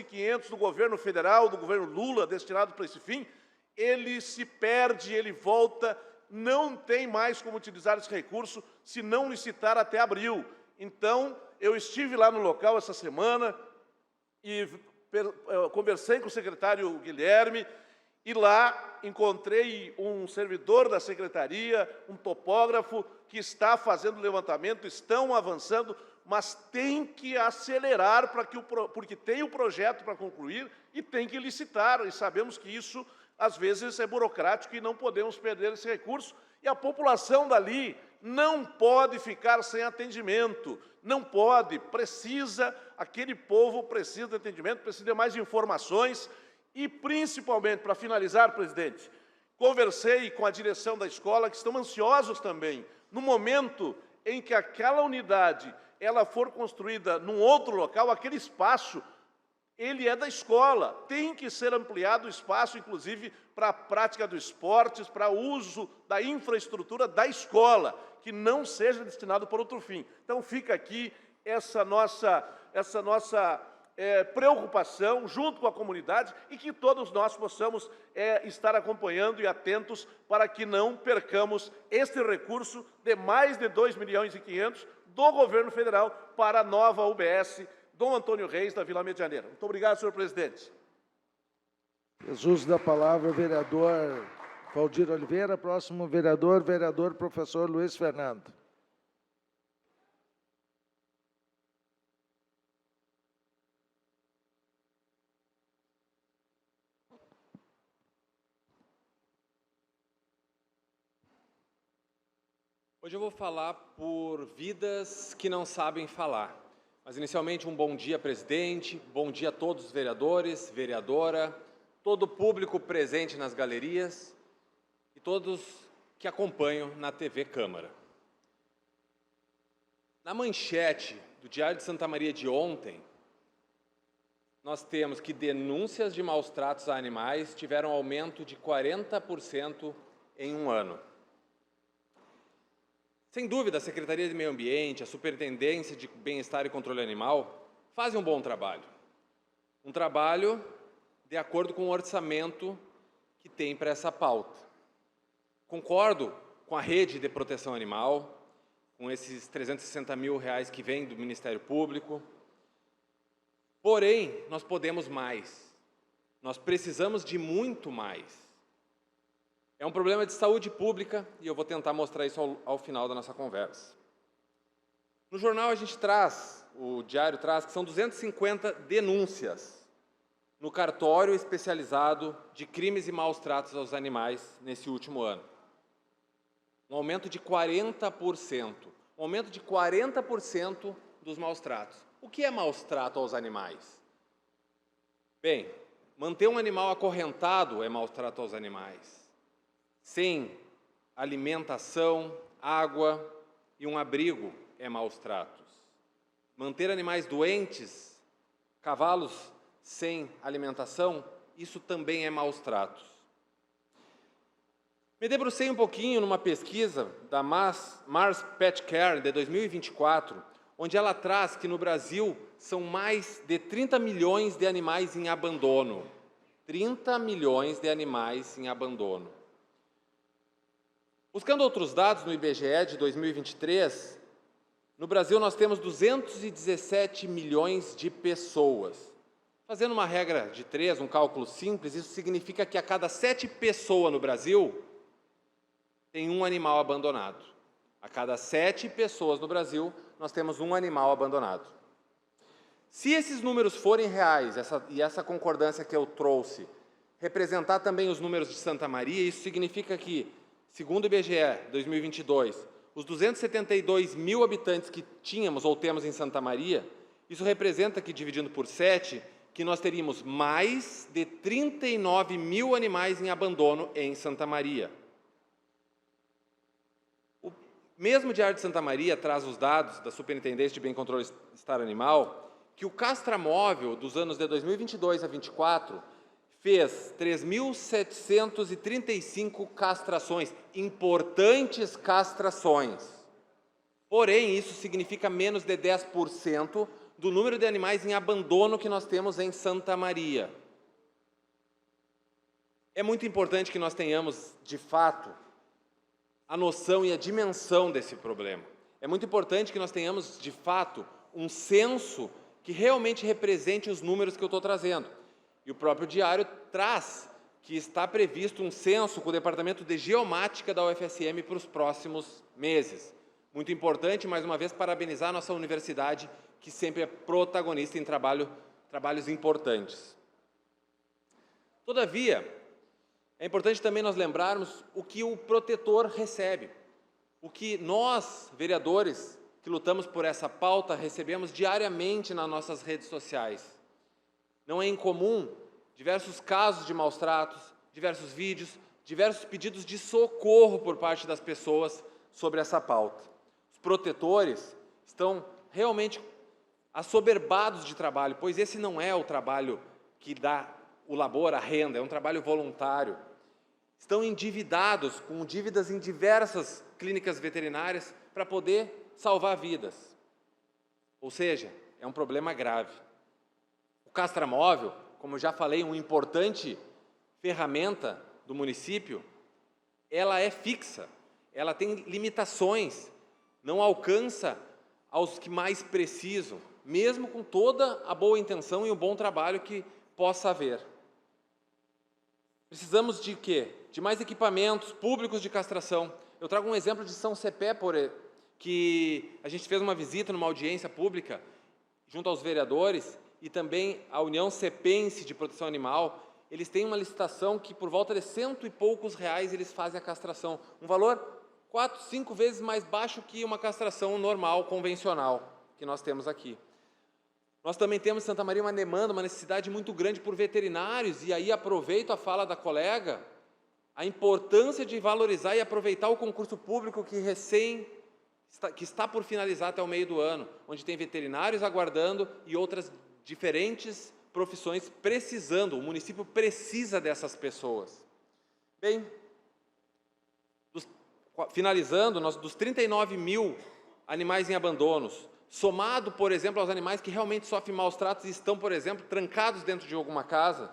do governo federal, do governo Lula, destinado para esse fim, ele se perde, ele volta, não tem mais como utilizar esse recurso se não licitar até abril. Então, eu estive lá no local essa semana e conversei com o secretário Guilherme, e lá encontrei um servidor da secretaria, um topógrafo, que está fazendo levantamento, estão avançando, mas tem que acelerar porque tem o projeto para concluir e tem que licitar, e sabemos que isso, às vezes, é burocrático e não podemos perder esse recurso, e a população dali não pode ficar sem atendimento, não pode, aquele povo precisa de atendimento, precisa de mais informações. E, principalmente, para finalizar, presidente, conversei com a direção da escola, que estão ansiosos também, no momento em que aquela unidade ela for construída num outro local, aquele espaço, ele é da escola, tem que ser ampliado o espaço, inclusive, para a prática dos esportes, para o uso da infraestrutura da escola, que não seja destinado para outro fim. Então, fica aqui essa nossa preocupação junto com a comunidade e que todos nós possamos estar acompanhando e atentos para que não percamos este recurso de mais de 2,5 milhões do governo federal para a nova UBS Dom Antônio Reis da Vila Medianeira. Muito obrigado, senhor presidente. Jesus da palavra, vereador Valdir Oliveira. Próximo vereador professor Luiz Fernando. Hoje eu vou falar por vidas que não sabem falar. Mas, inicialmente, um bom dia, presidente, bom dia a todos os vereadores, vereadora, todo o público presente nas galerias e todos que acompanham na TV Câmara. Na manchete do Diário de Santa Maria de ontem, nós temos que denúncias de maus tratos a animais tiveram aumento de 40% em um ano. Sem dúvida, a Secretaria de Meio Ambiente, a Superintendência de Bem-Estar e Controle Animal fazem um bom trabalho. Um trabalho de acordo com o orçamento que tem para essa pauta. Concordo com a rede de proteção animal, com esses R$360 mil que vêm do Ministério Público. Porém, nós podemos mais. Nós precisamos de muito mais. É um problema de saúde pública e eu vou tentar mostrar isso ao final da nossa conversa. No jornal a gente traz, o Diário traz, que são 250 denúncias no cartório especializado de crimes e maus tratos aos animais nesse último ano. Um aumento de 40%. Um aumento de 40% dos maus tratos. O que é maus trato aos animais? Bem, manter um animal acorrentado é maus trato aos animais. Sem alimentação, água e um abrigo é maus tratos. Manter animais doentes, cavalos sem alimentação, isso também é maus tratos. Me debrucei um pouquinho numa pesquisa da Mars Pet Care de 2024, onde ela traz que no Brasil são mais de 30 milhões de animais em abandono. 30 milhões de animais em abandono. Buscando outros dados no IBGE de 2023, no Brasil nós temos 217 milhões de pessoas. Fazendo uma regra de 3, um cálculo simples, isso significa que a cada 7 pessoas no Brasil tem um animal abandonado. A cada 7 pessoas no Brasil, nós temos um animal abandonado. Se esses números forem reais, essa concordância que eu trouxe, representar também os números de Santa Maria, isso significa que, segundo o IBGE 2022, os 272 mil habitantes que tínhamos ou temos em Santa Maria, isso representa que, dividindo por 7, que nós teríamos mais de 39 mil animais em abandono em Santa Maria. O mesmo Diário de Santa Maria traz os dados da Superintendência de Bem e Controle Bem-Estar Animal, que o castramóvel dos anos de 2022 a 2024 fez 3.735 castrações, importantes castrações. Porém, isso significa menos de 10% do número de animais em abandono que nós temos em Santa Maria. É muito importante que nós tenhamos, de fato, a noção e a dimensão desse problema. É muito importante que nós tenhamos, de fato, um censo que realmente represente os números que eu estou trazendo. E o próprio diário traz que está previsto um censo com o Departamento de Geomática da UFSM para os próximos meses. Muito importante, mais uma vez, parabenizar a nossa universidade, que sempre é protagonista em trabalhos importantes. Todavia, é importante também nós lembrarmos o que o protetor recebe, o que nós, vereadores, que lutamos por essa pauta, recebemos diariamente nas nossas redes sociais. Não é incomum diversos casos de maus tratos, diversos vídeos, diversos pedidos de socorro por parte das pessoas sobre essa pauta. Os protetores estão realmente assoberbados de trabalho, pois esse não é o trabalho que dá o labor, a renda, é um trabalho voluntário. Estão endividados, com dívidas em diversas clínicas veterinárias, para poder salvar vidas. Ou seja, é um problema grave. O castramóvel, como eu já falei, uma importante ferramenta do município, ela é fixa, ela tem limitações, não alcança aos que mais precisam, mesmo com toda a boa intenção e o bom trabalho que possa haver. Precisamos de quê? De mais equipamentos públicos de castração. Eu trago um exemplo de São Cepé, que a gente fez uma visita numa audiência pública junto aos vereadores e também a União Cepense de Proteção Animal. Eles têm uma licitação que por volta de R$100 e poucos eles fazem a castração. Um valor 4, 5 vezes mais baixo que uma castração normal, convencional, que nós temos aqui. Nós também temos em Santa Maria uma demanda, uma necessidade muito grande por veterinários, e aí aproveito a fala da colega, a importância de valorizar e aproveitar o concurso público que está por finalizar até o meio do ano, onde tem veterinários aguardando e outras diferentes profissões precisando, o município precisa dessas pessoas. Bem, finalizando, dos 39 mil animais em abandonos, somado, por exemplo, aos animais que realmente sofrem maus tratos e estão, por exemplo, trancados dentro de alguma casa,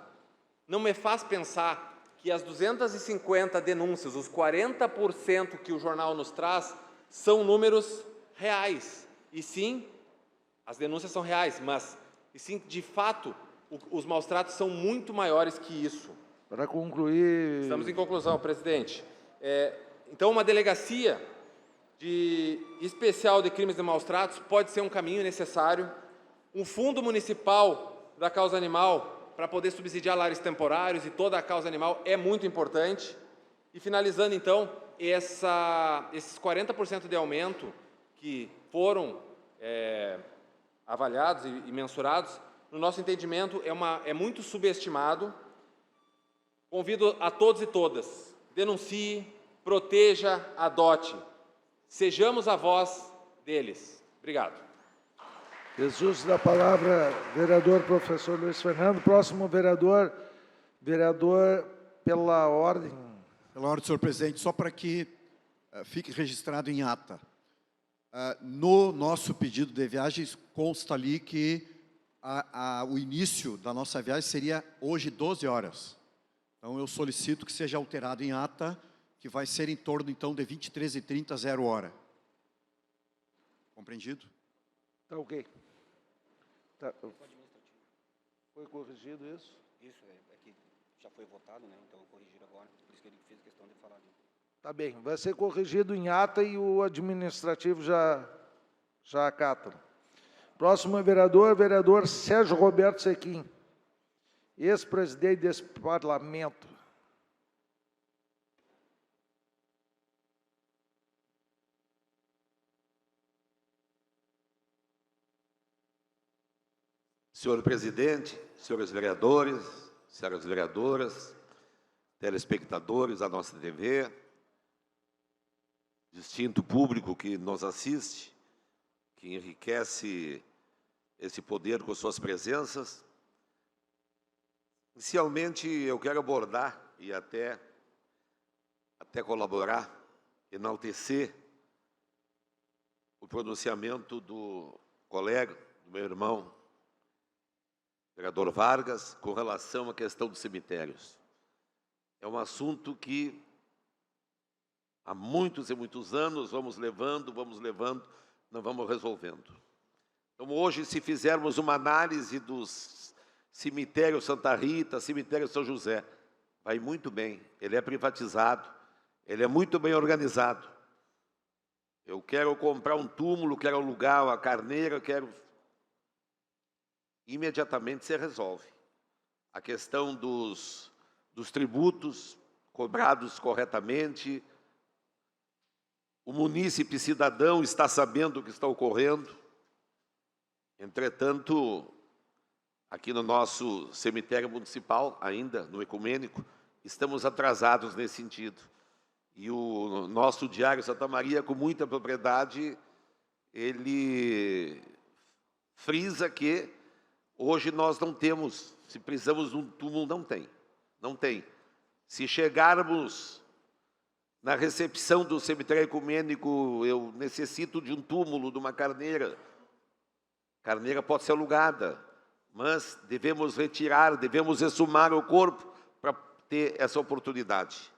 não me faz pensar que as 250 denúncias, os 40% que o jornal nos traz, são números reais. E sim, as denúncias são reais, mas, e sim, de fato, os maus tratos são muito maiores que isso. Para concluir... Estamos em conclusão, presidente. Então, uma delegacia especial de crimes de maus tratos pode ser um caminho necessário. Um fundo municipal da causa animal para poder subsidiar lares temporários e toda a causa animal é muito importante. E finalizando, então, esses 40% de aumento que foram avaliados e mensurados, no nosso entendimento, é muito subestimado. Convido a todos e todas, denuncie, proteja, adote. Sejamos a voz deles. Obrigado. Jesus da palavra, vereador professor Luiz Fernando. Próximo vereador pela ordem. Pela ordem, senhor presidente, só para que fique registrado em ata. No nosso pedido de viagens, consta ali que o início da nossa viagem seria hoje 12 horas. Então, eu solicito que seja alterado em ata, que vai ser em torno, então, de 23h30, 0 hora. Compreendido? Tá ok. Tá. Foi corrigido isso? Isso, é que já foi votado, né? Então corrigir agora, por isso que ele fez questão de falar. Tá bem, vai ser corrigido em ata e o administrativo já acata. Próximo vereador Sérgio Roberto Sequim, ex-presidente desse parlamento. Senhor presidente, senhores vereadores, senhoras vereadoras, telespectadores da nossa TV, distinto público que nos assiste, que enriquece esse poder com suas presenças. Inicialmente, eu quero abordar e até colaborar, enaltecer o pronunciamento do colega, do meu irmão, vereador Vargas, com relação à questão dos cemitérios. É um assunto que há muitos e muitos anos vamos levando, não vamos resolvendo. Então, hoje, se fizermos uma análise dos cemitérios Santa Rita, cemitério São José, vai muito bem. Ele é privatizado, ele é muito bem organizado. Eu quero comprar um túmulo, quero alugar uma carneira, imediatamente se resolve. A questão dos tributos cobrados corretamente, o munícipe cidadão está sabendo o que está ocorrendo. Entretanto, aqui no nosso cemitério municipal, ainda no ecumênico, estamos atrasados nesse sentido. E o nosso Diário Santa Maria, com muita propriedade, ele frisa que hoje nós não temos, se precisamos de um túmulo, não tem. Se chegarmos na recepção do cemitério ecumênico, eu necessito de um túmulo, de uma carneira. Carneira pode ser alugada, mas devemos retirar, devemos exumar o corpo para ter essa oportunidade.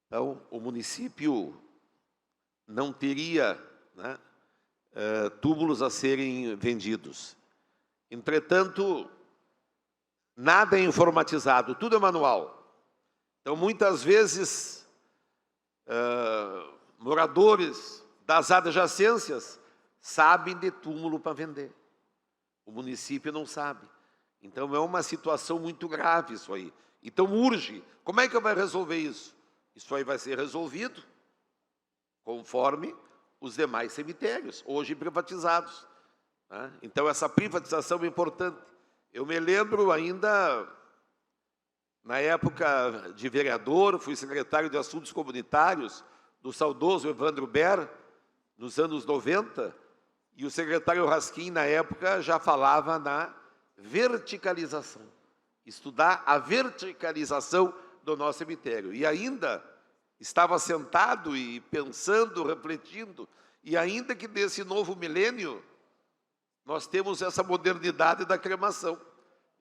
Então, o município não teria, né, túmulos a serem vendidos. Entretanto, nada é informatizado, tudo é manual. Então, muitas vezes, moradores das adjacências sabem de túmulo para vender. O município não sabe. Então, é uma situação muito grave isso aí. Então, urge. Como é que vai resolver isso? Isso aí vai ser resolvido conforme os demais cemitérios, hoje privatizados. Então, essa privatização é importante. Eu me lembro ainda, na época de vereador, fui secretário de Assuntos Comunitários do saudoso Evandro Ber, nos anos 90, e o secretário Raskin, na época, já falava na verticalização. Estudar a verticalização do nosso cemitério. E ainda estava sentado e pensando, refletindo, e ainda que nesse novo milênio, nós temos essa modernidade da cremação.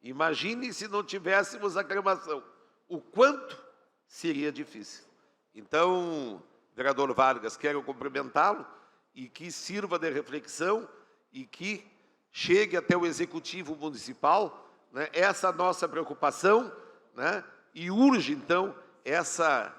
Imagine se não tivéssemos a cremação. O quanto seria difícil. Então, vereador Vargas, quero cumprimentá-lo e que sirva de reflexão e que chegue até o Executivo Municipal, né, essa nossa preocupação, né, e urge, então, essa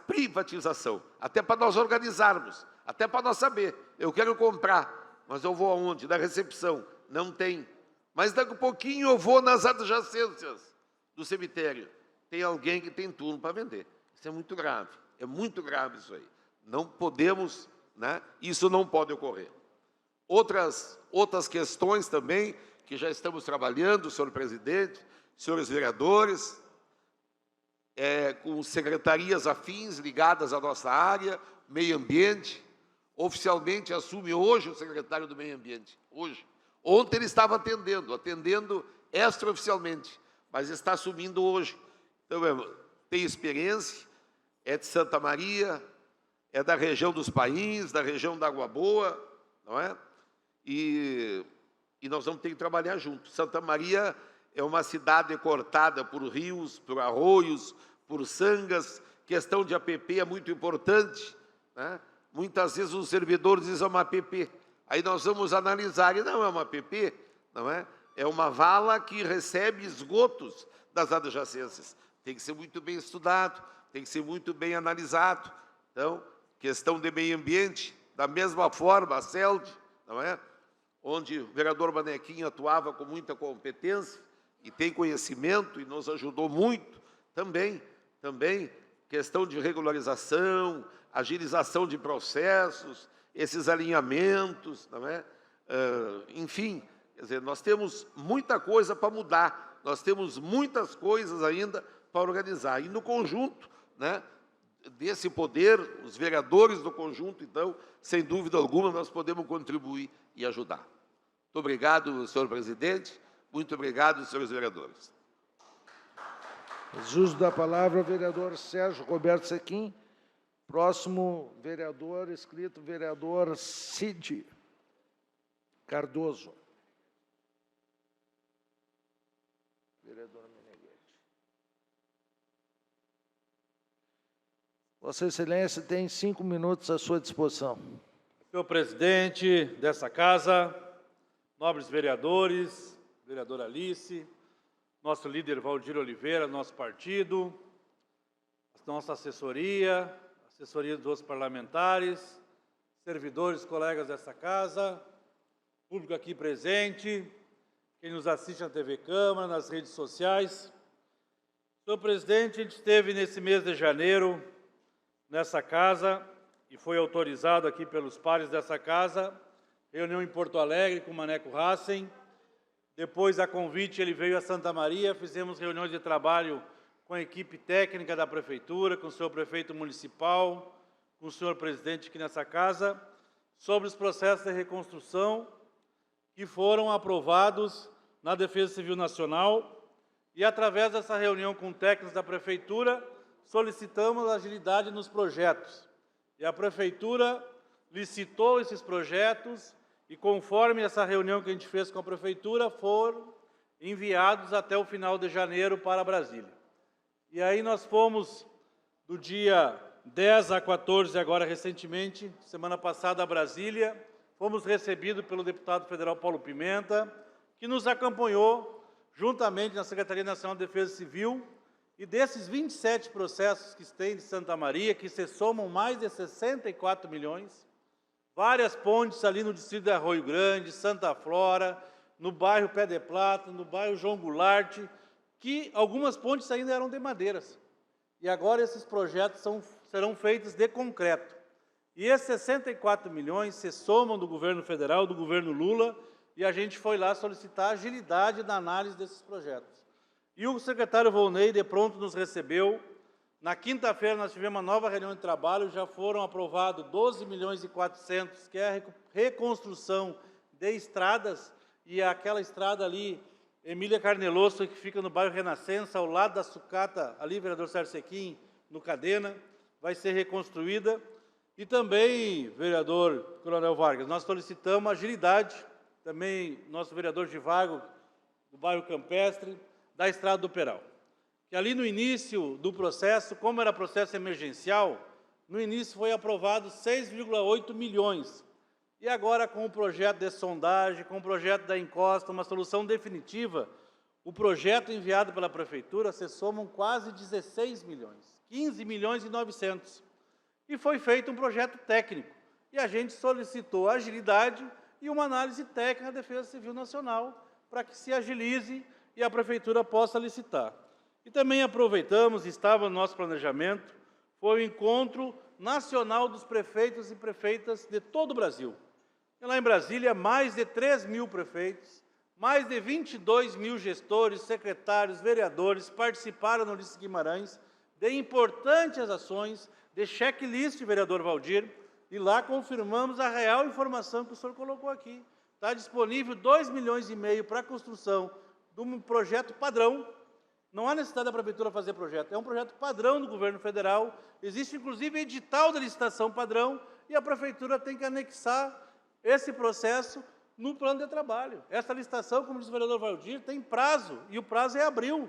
privatização, até para nós organizarmos, até para nós saber. Eu quero comprar, mas eu vou aonde? Na recepção. Não tem. Mas daqui a pouquinho eu vou nas adjacências do cemitério. Tem alguém que tem túmulo para vender. Isso é muito grave isso aí. Não podemos, né? Isso não pode ocorrer. Outras questões também, que já estamos trabalhando, senhor presidente, senhores vereadores, com secretarias afins ligadas à nossa área, meio ambiente. Oficialmente assume hoje o secretário do meio ambiente, hoje. Ontem ele estava atendendo extraoficialmente, mas está assumindo hoje. Então, tem experiência, é de Santa Maria, é da região dos Pains, da região da Água Boa, não é? E e nós vamos ter que trabalhar junto. Santa Maria é uma cidade cortada por rios, por arroios, por sangas. Questão de APP é muito importante, né? Muitas vezes os servidores dizem uma APP. Aí nós vamos analisar, e não é uma APP, não é? É uma vala que recebe esgotos das adjacências. Tem que ser muito bem estudado, tem que ser muito bem analisado. Então, questão de meio ambiente, da mesma forma, a CELD, não é? Onde o vereador Manequinho atuava com muita competência e tem conhecimento e nos ajudou muito também, questão de regularização, agilização de processos, esses alinhamentos, não é? Enfim, quer dizer, nós temos muita coisa para mudar, nós temos muitas coisas ainda para organizar. E no conjunto, né, desse poder, os vereadores do conjunto, então, sem dúvida alguma, nós podemos contribuir e ajudar. Muito obrigado, senhor presidente. Muito obrigado, senhores vereadores. Uso da palavra o vereador Sérgio Roberto Sequim. Próximo vereador inscrito, vereador Cid Cardoso. Vereador Meneghetti. Vossa Excelência tem 5 minutos à sua disposição. Senhor presidente dessa casa, nobres vereadores, vereadora Alice, nosso líder Valdir Oliveira, nosso partido, nossa assessoria dos parlamentares, servidores, colegas dessa casa, público aqui presente, quem nos assiste na TV Câmara, nas redes sociais. Senhor presidente, a gente esteve nesse mês de janeiro, nessa casa, e foi autorizado aqui pelos pares dessa casa, reunião em Porto Alegre com o Maneco Hassen. Depois, a convite, ele veio a Santa Maria, fizemos reuniões de trabalho com a equipe técnica da Prefeitura, com o senhor prefeito municipal, com o senhor presidente aqui nessa casa, sobre os processos de reconstrução que foram aprovados na Defesa Civil Nacional. E, através dessa reunião com técnicos da Prefeitura, solicitamos agilidade nos projetos. E a Prefeitura licitou esses projetos e, conforme essa reunião que a gente fez com a Prefeitura, foram enviados até o final de janeiro para Brasília. E aí nós fomos, do dia 10 a 14, agora recentemente, semana passada, a Brasília, fomos recebidos pelo deputado federal Paulo Pimenta, que nos acompanhou juntamente na Secretaria Nacional de Defesa Civil, e desses 27 processos que tem de Santa Maria, que se somam mais de 64 milhões, várias pontes ali no distrito de Arroio Grande, Santa Flora, no bairro Pé de Plata, no bairro João Goulart, que algumas pontes ainda eram de madeiras. E agora esses projetos serão feitos de concreto. E esses 64 milhões se somam do governo federal, do governo Lula, e a gente foi lá solicitar agilidade na análise desses projetos. E o secretário Volney, de pronto, nos recebeu. Na quinta-feira, nós tivemos uma nova reunião de trabalho, já foram aprovados 12 milhões e 400, que é a reconstrução de estradas, e aquela estrada ali, Emília Carneloso, que fica no bairro Renascença, ao lado da sucata, ali, vereador Sérgio Sequim, no Cadena, vai ser reconstruída. E também, vereador Coronel Vargas, nós solicitamos agilidade, também nosso vereador Givago, do bairro Campestre, da Estrada do Peral. Que ali no início do processo, como era processo emergencial, no início foi aprovado 6,8 milhões. E agora, com o projeto de sondagem, com o projeto da encosta, uma solução definitiva, o projeto enviado pela Prefeitura se somam quase 16 milhões, 15 milhões e 900. E foi feito um projeto técnico. E a gente solicitou agilidade e uma análise técnica da Defesa Civil Nacional para que se agilize e a Prefeitura possa licitar. E também aproveitamos, estava no nosso planejamento, foi o encontro nacional dos prefeitos e prefeitas de todo o Brasil. E lá em Brasília, mais de 3 mil prefeitos, mais de 22 mil gestores, secretários, vereadores participaram no Ulisses Guimarães de importantes ações, de checklist, vereador Valdir, e lá confirmamos a real informação que o senhor colocou aqui. Está disponível 2,5 milhões para a construção de um projeto padrão. Não há necessidade da Prefeitura fazer projeto, é um projeto padrão do governo federal, existe inclusive edital de licitação padrão, e a Prefeitura tem que anexar esse processo no plano de trabalho. Essa licitação, como diz o vereador Valdir, tem prazo, e o prazo é abril.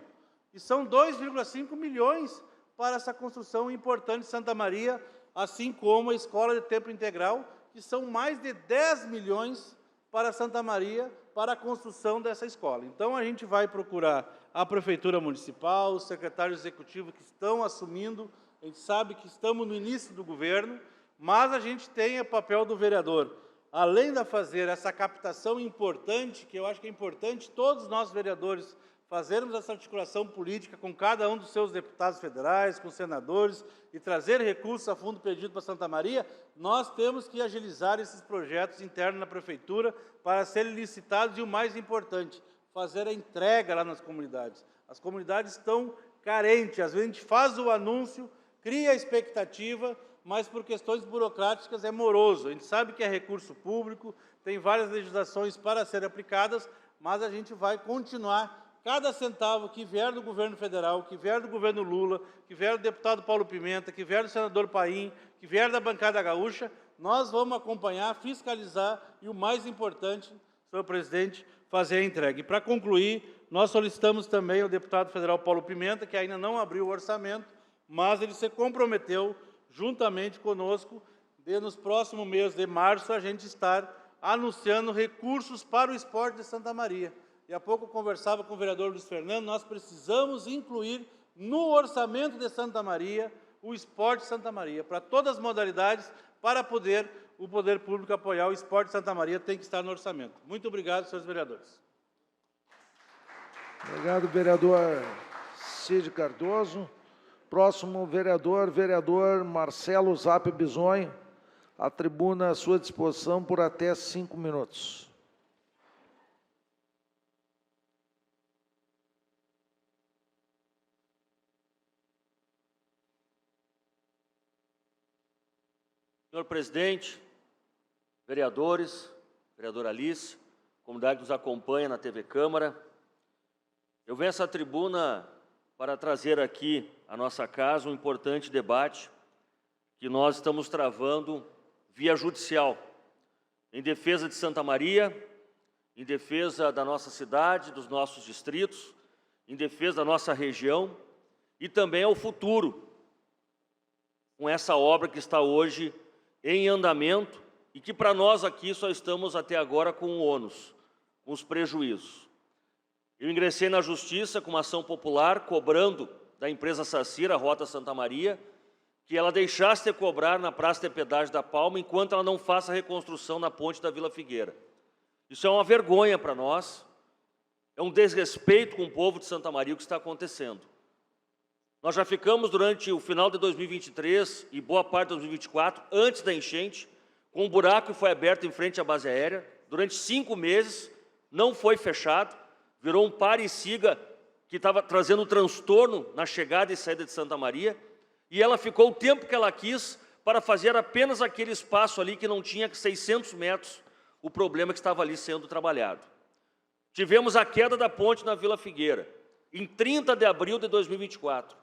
E são 2,5 milhões para essa construção importante de Santa Maria, assim como a escola de tempo integral, que são mais de 10 milhões para Santa Maria, para a construção dessa escola. Então, a gente vai procurar a Prefeitura Municipal, os secretários executivos que estão assumindo, a gente sabe que estamos no início do governo, mas a gente tem o papel do vereador, além de fazer essa captação importante, que eu acho que é importante todos nós vereadores fazermos essa articulação política com cada um dos seus deputados federais, com senadores, e trazer recursos a fundo perdido para Santa Maria, nós temos que agilizar esses projetos internos na Prefeitura para serem licitados e, o mais importante, fazer a entrega lá nas comunidades. As comunidades estão carentes, às vezes a gente faz o anúncio, cria a expectativa, mas por questões burocráticas é moroso. A gente sabe que é recurso público, tem várias legislações para serem aplicadas, mas a gente vai continuar. Cada centavo que vier do governo federal, que vier do governo Lula, que vier do deputado Paulo Pimenta, que vier do senador Paim, que vier da bancada gaúcha, nós vamos acompanhar, fiscalizar e, o mais importante, senhor presidente, fazer a entrega. E, para concluir, nós solicitamos também ao deputado federal Paulo Pimenta, que ainda não abriu o orçamento, mas ele se comprometeu, juntamente conosco, de, nos próximos meses de março, a gente estar anunciando recursos para o esporte de Santa Maria. E há pouco eu conversava com o vereador Luiz Fernando, nós precisamos incluir no orçamento de Santa Maria o esporte de Santa Maria, para todas as modalidades, para poder o poder público apoiar o esporte de Santa Maria, tem que estar no orçamento. Muito obrigado, senhores vereadores. Obrigado, vereador Cid Cardoso. Próximo vereador Marcelo Zap Bisonho. A tribuna à sua disposição por até 5 minutos. Senhor presidente, vereadores, vereadora Alice, comunidade que nos acompanha na TV Câmara, eu venho a essa tribuna para trazer aqui à nossa casa um importante debate que nós estamos travando via judicial, em defesa de Santa Maria, em defesa da nossa cidade, dos nossos distritos, em defesa da nossa região e também ao futuro, com essa obra que está hoje em andamento e que para nós aqui só estamos até agora com o ônus, com os prejuízos. Eu ingressei na Justiça com uma ação popular cobrando da empresa Sacir, a Rota Santa Maria, que ela deixasse de cobrar na Praça de Pedágio da Palma enquanto ela não faça a reconstrução na ponte da Vila Figueira. Isso é uma vergonha para nós, é um desrespeito com o povo de Santa Maria o que está acontecendo. Nós já ficamos durante o final de 2023 e boa parte de 2024, antes da enchente, com um buraco que foi aberto em frente à base aérea, durante 5 meses, não foi fechado, virou um pare e siga que estava trazendo transtorno na chegada e saída de Santa Maria, e ela ficou o tempo que ela quis para fazer apenas aquele espaço ali que não tinha 600 metros, o problema que estava ali sendo trabalhado. Tivemos a queda da ponte na Vila Figueira, em 30 de abril de 2024.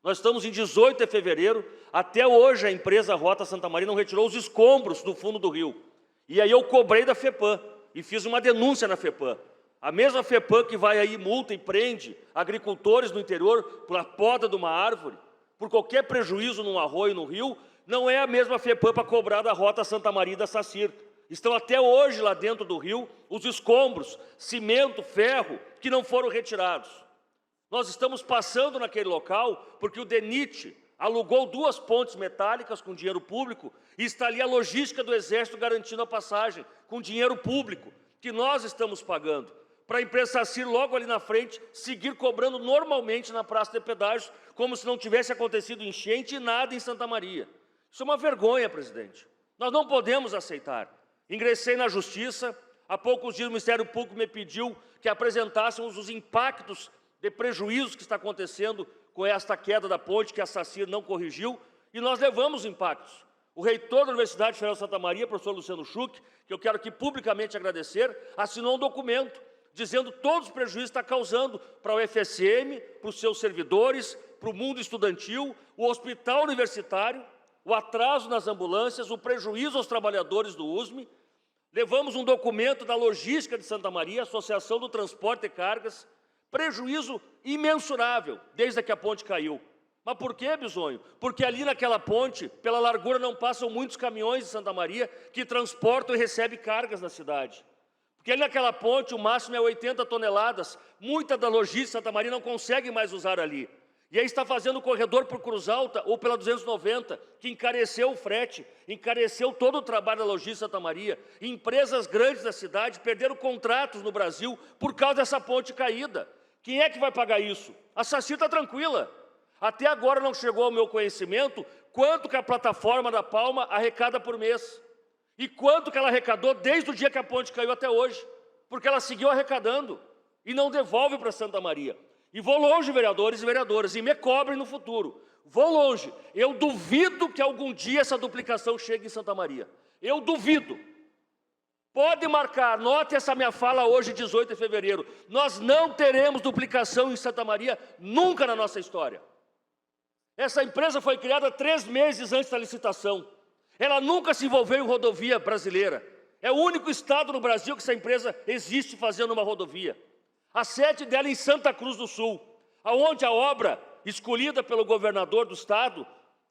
Nós estamos em 18 de fevereiro, até hoje a empresa Rota Santa Maria não retirou os escombros do fundo do rio. E aí eu cobrei da FEPAM e fiz uma denúncia na FEPAM. A mesma FEPAM que vai aí multa e prende agricultores no interior pela poda de uma árvore, por qualquer prejuízo num arroio, no rio, não é a mesma FEPAM para cobrar da Rota Santa Maria e da Sacir. Estão até hoje lá dentro do rio os escombros, cimento, ferro, que não foram retirados. Nós estamos passando naquele local porque o DENIT alugou 2 pontes metálicas com dinheiro público e está ali a logística do Exército garantindo a passagem com dinheiro público, que nós estamos pagando, para a empresa Sacir logo ali na frente seguir cobrando normalmente na Praça de Pedágios, como se não tivesse acontecido enchente e nada em Santa Maria. Isso é uma vergonha, presidente. Nós não podemos aceitar. Ingressei na Justiça, há poucos dias o Ministério Público me pediu que apresentássemos os impactos de prejuízos que está acontecendo com esta queda da ponte que a Sacir não corrigiu, e nós levamos impactos. O reitor da Universidade Federal de Santa Maria, professor Luciano Schuch, que eu quero aqui publicamente agradecer, assinou um documento dizendo todos os prejuízos que está causando para o FSM, para os seus servidores, para o mundo estudantil, o hospital universitário, o atraso nas ambulâncias, o prejuízo aos trabalhadores do USM, Levamos um documento da logística de Santa Maria, Associação do Transporte e Cargas, prejuízo imensurável desde que a ponte caiu. Mas por quê, Bisonho? Porque ali naquela ponte, pela largura, não passam muitos caminhões de Santa Maria que transportam e recebem cargas na cidade. Porque ali naquela ponte o máximo é 80 toneladas, muita da logística de Santa Maria não consegue mais usar ali. E aí está fazendo o corredor por Cruz Alta ou pela 290, que encareceu o frete, encareceu todo o trabalho da logística de Santa Maria. Empresas grandes da cidade perderam contratos no Brasil por causa dessa ponte caída. Quem é que vai pagar isso? A Saci está tranquila. Até agora não chegou ao meu conhecimento quanto que a plataforma da Palma arrecada por mês. E quanto que ela arrecadou desde o dia que a ponte caiu até hoje. Porque ela seguiu arrecadando e não devolve para Santa Maria. E vou longe, vereadores e vereadoras, e me cobrem no futuro. Vou longe. Eu duvido que algum dia essa duplicação chegue em Santa Maria. Eu duvido. Pode marcar, note essa minha fala hoje, 18 de fevereiro. Nós não teremos duplicação em Santa Maria nunca na nossa história. Essa empresa foi criada 3 meses antes da licitação. Ela nunca se envolveu em rodovia brasileira. É o único estado no Brasil que essa empresa existe fazendo uma rodovia. A sede dela é em Santa Cruz do Sul, aonde a obra escolhida pelo governador do estado,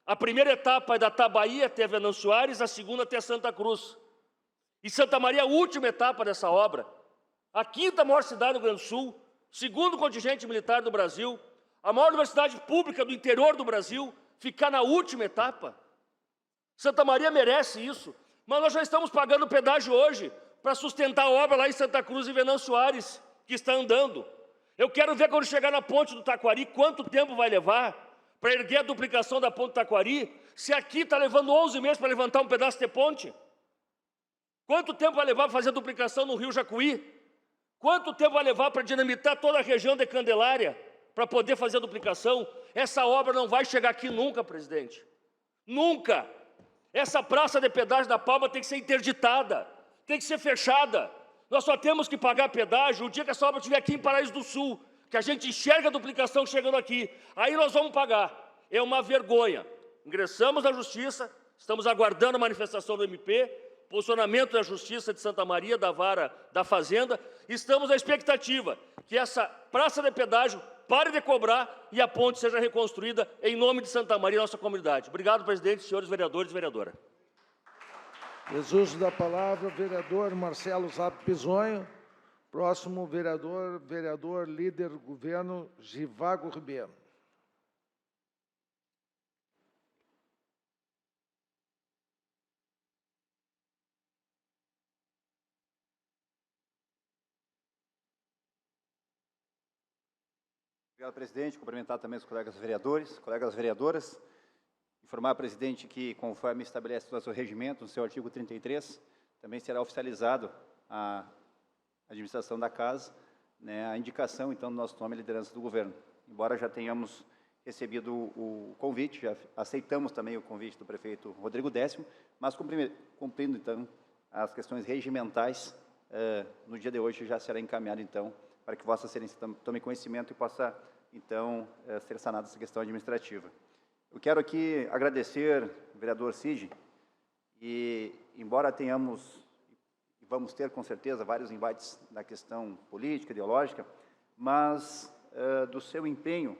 a primeira etapa é da Tabaí até Venâncio Aires, a segunda até Santa Cruz. E Santa Maria é a última etapa dessa obra. A 5ª maior cidade do Rio Grande do Sul, segundo contingente militar do Brasil, a maior universidade pública do interior do Brasil, ficar na última etapa. Santa Maria merece isso, mas nós já estamos pagando pedágio hoje para sustentar a obra lá em Santa Cruz e Venâncio Aires, que está andando. Eu quero ver quando chegar na ponte do Taquari, quanto tempo vai levar para erguer a duplicação da ponte do Taquari, se aqui está levando 11 meses para levantar um pedaço de ponte. Quanto tempo vai levar para fazer a duplicação no Rio Jacuí? Quanto tempo vai levar para dinamitar toda a região de Candelária, para poder fazer a duplicação? Essa obra não vai chegar aqui nunca, presidente. Nunca. Essa praça de pedágio da Palma tem que ser interditada, tem que ser fechada. Nós só temos que pagar pedágio o dia que essa obra estiver aqui em Paraíso do Sul, que a gente enxerga a duplicação chegando aqui. Aí nós vamos pagar. É uma vergonha. Ingressamos na Justiça, estamos aguardando a manifestação do MP, posicionamento da Justiça de Santa Maria, da Vara da Fazenda. Estamos na expectativa que essa praça de pedágio pare de cobrar e a ponte seja reconstruída em nome de Santa Maria, nossa comunidade. Obrigado, presidente, senhores vereadores e vereadora. Uso da palavra, vereador Marcelo Zap Bisonho. Próximo vereador líder do governo, Givago Ribeiro. Obrigado, presidente. Cumprimentar também os colegas vereadores, colegas vereadoras. Informar, presidente, que, conforme estabelece o nosso regimento, no seu artigo 33, também será oficializado a administração da casa, né, a indicação, então, do nosso nome e liderança do governo. Embora já tenhamos recebido o convite, já aceitamos também o convite do prefeito Rodrigo Décimo, mas cumprindo, então, as questões regimentais, no dia de hoje já será encaminhado, então, para que Vossa Excelência tome conhecimento e possa, então, ser sanada essa questão administrativa. Eu quero aqui agradecer ao vereador Cid, e embora tenhamos, e vamos ter com certeza, vários embates na questão política, ideológica, mas do seu empenho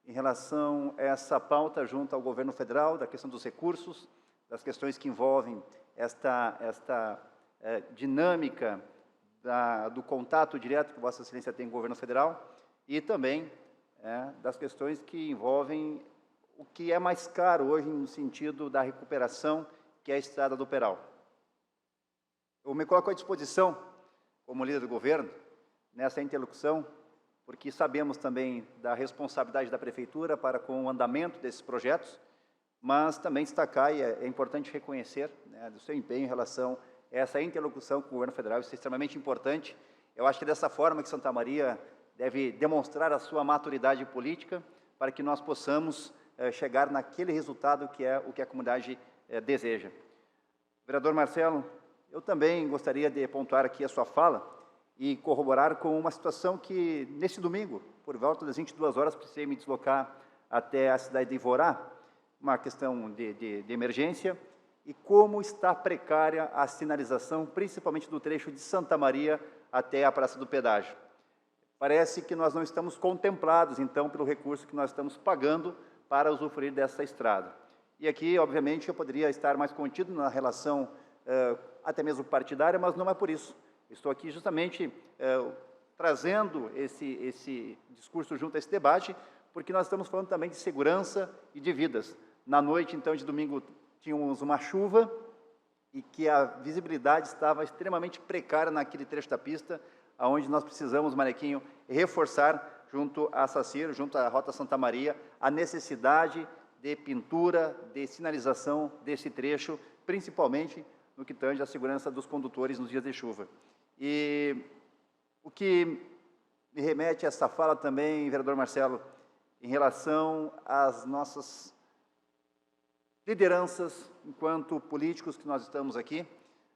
em relação a essa pauta junto ao governo federal, da questão dos recursos, das questões que envolvem esta dinâmica do contato direto que Vossa Excelência tem com o governo federal, e também das questões que envolvem o que é mais caro hoje no sentido da recuperação, que é a estrada do Peral. Eu me coloco à disposição, como líder do governo, nessa interlocução, porque sabemos também da responsabilidade da Prefeitura para com o andamento desses projetos, mas também destacar, e é importante reconhecer, né, do seu empenho em relação a essa interlocução com o governo federal. Isso é extremamente importante. Eu acho que é dessa forma que Santa Maria deve demonstrar a sua maturidade política, para que nós possamos chegar naquele resultado que é o que a comunidade deseja. Vereador Marcelo, eu também gostaria de pontuar aqui a sua fala e corroborar com uma situação que, nesse domingo, por volta das 22 horas, precisei me deslocar até a cidade de Ivorá, uma questão de emergência, e como está precária a sinalização, principalmente do trecho de Santa Maria até a Praça do Pedágio. Parece que nós não estamos contemplados, então, pelo recurso que nós estamos pagando para usufruir dessa estrada. E aqui, obviamente, eu poderia estar mais contido na relação até mesmo partidária, mas não é por isso. Estou aqui justamente trazendo esse discurso junto a esse debate, porque nós estamos falando também de segurança e de vidas. Na noite, então, de domingo, tínhamos uma chuva e que a visibilidade estava extremamente precária naquele trecho da pista, onde nós precisamos, Manequinho, reforçar junto à SACIR, junto à Rota Santa Maria, a necessidade de pintura, de sinalização desse trecho, principalmente no que tange à segurança dos condutores nos dias de chuva. E o que me remete a essa fala também, vereador Marcelo, em relação às nossas lideranças, enquanto políticos que nós estamos aqui,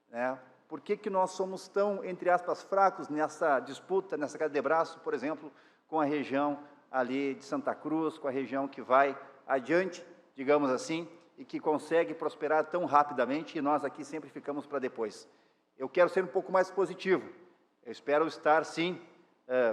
né? Por que nós somos tão, entre aspas, fracos nessa disputa, nessa queda de braço, por exemplo, com a região ali de Santa Cruz, com a região que vai adiante, digamos assim, e que consegue prosperar tão rapidamente, e nós aqui sempre ficamos para depois. Eu quero ser um pouco mais positivo. Eu espero estar, sim,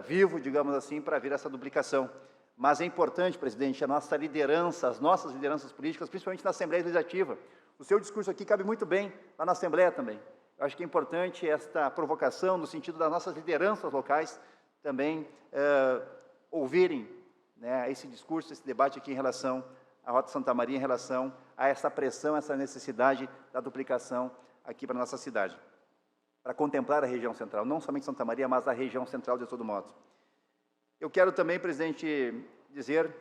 vivo, digamos assim, para ver essa duplicação. Mas é importante, presidente, a nossa liderança, as nossas lideranças políticas, principalmente na Assembleia Legislativa. O seu discurso aqui cabe muito bem lá na Assembleia também. Eu acho que é importante esta provocação, no sentido das nossas lideranças locais, também ouvirem, né, esse discurso, esse debate aqui em relação à Rota Santa Maria, em relação a essa pressão, essa necessidade da duplicação aqui para a nossa cidade, para contemplar a região central, não somente Santa Maria, mas a região central de todo modo. Eu quero também, presidente, dizer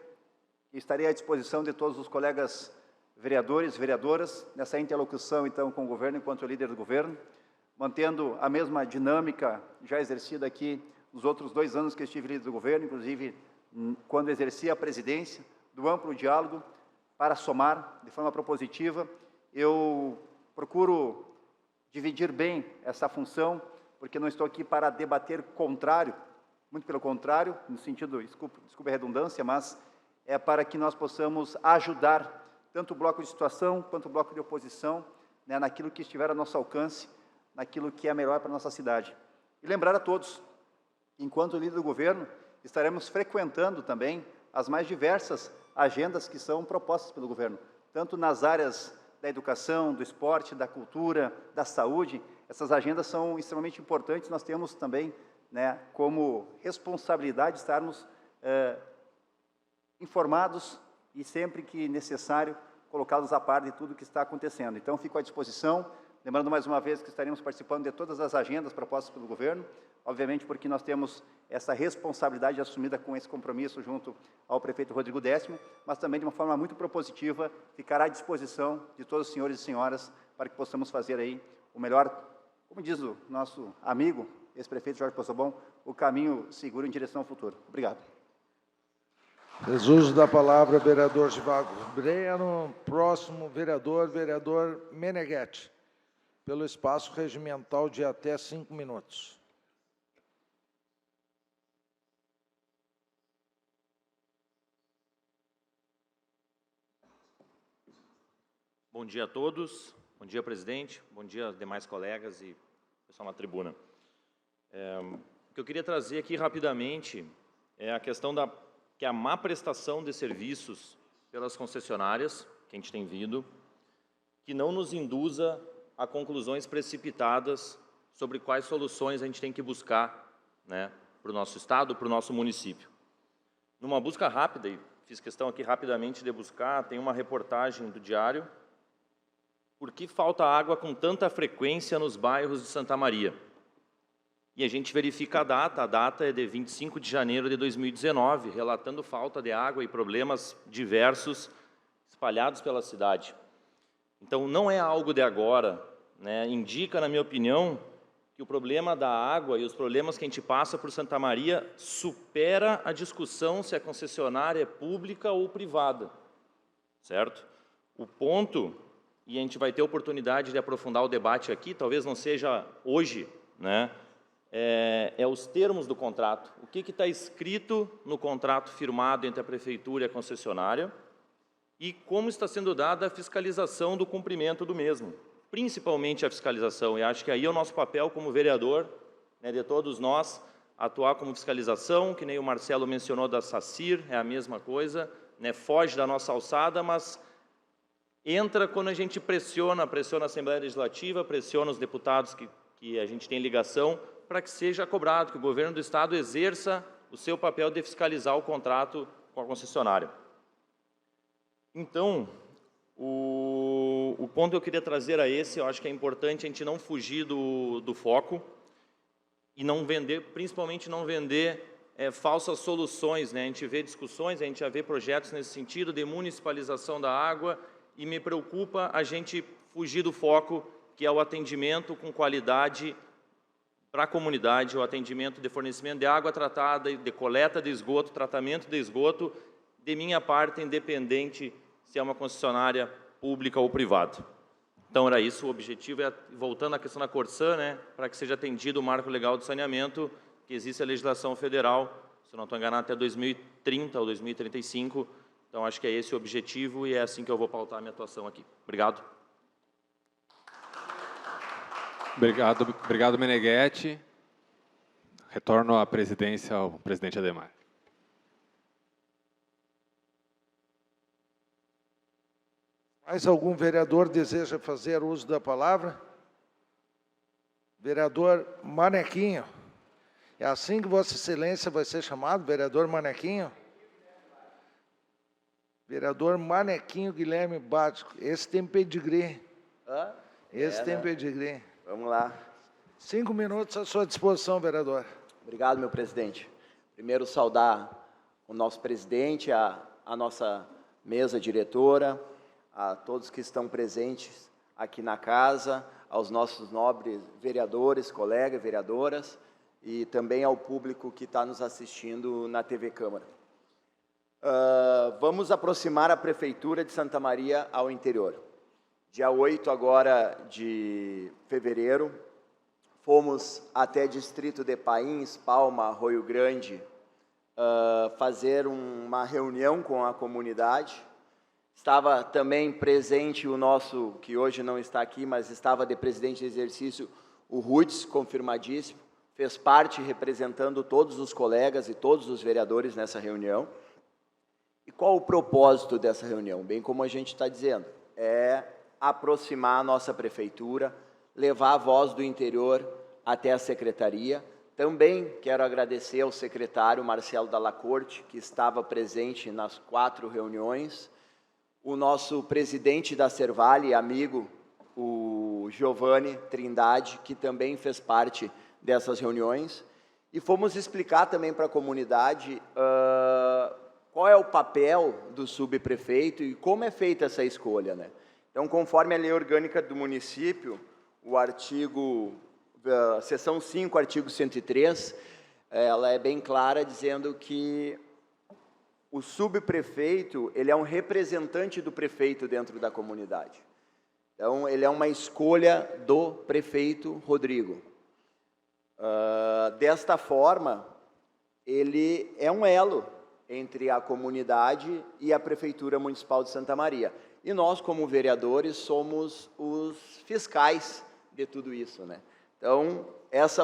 que estarei à disposição de todos os colegas vereadores, vereadoras, nessa interlocução, então, com o governo, enquanto líder do governo, mantendo a mesma dinâmica já exercida aqui nos outros 2 anos que estive líder do governo, inclusive quando exerci a presidência, do amplo diálogo para somar de forma propositiva. Eu procuro dividir bem essa função, porque não estou aqui para debater contrário, muito pelo contrário, no sentido, desculpe a redundância, mas é para que nós possamos ajudar tanto o bloco de situação quanto o bloco de oposição, né, naquilo que estiver a nosso alcance, naquilo que é melhor para a nossa cidade. E lembrar a todos, enquanto líder do governo, estaremos frequentando também as mais diversas agendas que são propostas pelo governo, tanto nas áreas da educação, do esporte, da cultura, da saúde. Essas agendas são extremamente importantes, nós temos também, né, como responsabilidade estarmos informados e sempre que necessário colocá-los a par de tudo o que está acontecendo. Então, fico à disposição, lembrando mais uma vez que estaremos participando de todas as agendas propostas pelo governo, obviamente porque nós temos essa responsabilidade assumida com esse compromisso junto ao prefeito Rodrigo Décimo, mas também de uma forma muito propositiva, ficará à disposição de todos os senhores e senhoras para que possamos fazer aí o melhor, como diz o nosso amigo, ex-prefeito Jorge Poçobon, o caminho seguro em direção ao futuro. Obrigado. Fez uso da palavra, vereador Givago Breno. Próximo vereador Meneghetti, pelo espaço regimental de até 5 minutos. Bom dia a todos, bom dia, presidente, bom dia aos demais colegas e pessoal na tribuna. O que eu queria trazer aqui rapidamente é a questão que a má prestação de serviços pelas concessionárias, que a gente tem vindo, que não nos induza a conclusões precipitadas sobre quais soluções a gente tem que buscar, né, para o nosso estado, para o nosso município. Numa busca rápida, e fiz questão aqui rapidamente de buscar, tem uma reportagem do Diário, por que falta água com tanta frequência nos bairros de Santa Maria? E a gente verifica a data é de 25 de janeiro de 2019, relatando falta de água e problemas diversos espalhados pela cidade. Então, não é algo de agora, né? Indica, na minha opinião, que o problema da água e os problemas que a gente passa por Santa Maria supera a discussão se a concessionária é pública ou privada, certo? O ponto, e a gente vai ter oportunidade de aprofundar o debate aqui, talvez não seja hoje, né? É os termos do contrato. O que está escrito no contrato firmado entre a Prefeitura e a concessionária, e como está sendo dada a fiscalização do cumprimento do mesmo, principalmente a fiscalização. E acho que aí é o nosso papel como vereador, né, de todos nós, atuar como fiscalização, que nem o Marcelo mencionou da SACIR, é a mesma coisa, né, foge da nossa alçada, mas entra quando a gente pressiona a Assembleia Legislativa, pressiona os deputados que a gente tem ligação, para que seja cobrado, que o governo do Estado exerça o seu papel de fiscalizar o contrato com a concessionária. Então, o ponto que eu queria trazer a esse, eu acho que é importante a gente não fugir do foco e não vender, principalmente não vender falsas soluções, né? A gente vê discussões, a gente já vê projetos nesse sentido de municipalização da água e me preocupa a gente fugir do foco, que é o atendimento com qualidade para a comunidade, o atendimento de fornecimento de água tratada, de coleta de esgoto, tratamento de esgoto, de minha parte, independente se é uma concessionária pública ou privada. Então, era isso, o objetivo é, voltando à questão da Corsã, né, para que seja atendido o marco legal do saneamento, que existe a legislação federal, se não estou enganado, até 2030 ou 2035. Então, acho que é esse o objetivo e é assim que eu vou pautar a minha atuação aqui. Obrigado. Obrigado, Meneghetti. Retorno à presidência ao presidente Adhemar. Mais algum vereador deseja fazer uso da palavra? Vereador Manequinho. É assim que Vossa Excelência vai ser chamado, vereador Manequinho? Vereador Manequinho Guilherme Bático. Esse tem pedigree. Esse tem pedigree. Vamos lá. 5 minutos à sua disposição, vereador. Obrigado, meu presidente. Primeiro, saudar o nosso presidente, a nossa mesa diretora, a todos que estão presentes aqui na casa, aos nossos nobres vereadores, colegas, vereadoras, e também ao público que está nos assistindo na TV Câmara. Vamos aproximar a Prefeitura de Santa Maria ao interior. Dia 8 agora de fevereiro, fomos até Distrito de Pains, Palma, Arroio Grande, fazer uma reunião com a comunidade. Estava também presente o nosso, que hoje não está aqui, mas estava de presidente de exercício, o Rudes, confirmadíssimo, fez parte representando todos os colegas e todos os vereadores nessa reunião. E qual o propósito dessa reunião? Bem como a gente está dizendo, é aproximar a nossa prefeitura, levar a voz do interior até a secretaria. Também quero agradecer ao secretário Marcelo Dalla Corte, que estava presente nas 4 reuniões, o nosso presidente da Servale, amigo, o Giovanni Trindade, que também fez parte dessas reuniões, e fomos explicar também para a comunidade qual é o papel do subprefeito e como é feita essa escolha, né? Então, conforme a lei orgânica do município, o artigo, seção 5, artigo 103, ela é bem clara, dizendo que o subprefeito, ele é um representante do prefeito dentro da comunidade. Então, ele é uma escolha do prefeito Rodrigo. Desta forma, ele é um elo entre a comunidade e a Prefeitura Municipal de Santa Maria. E nós, como vereadores, somos os fiscais de tudo isso, né? Então, esse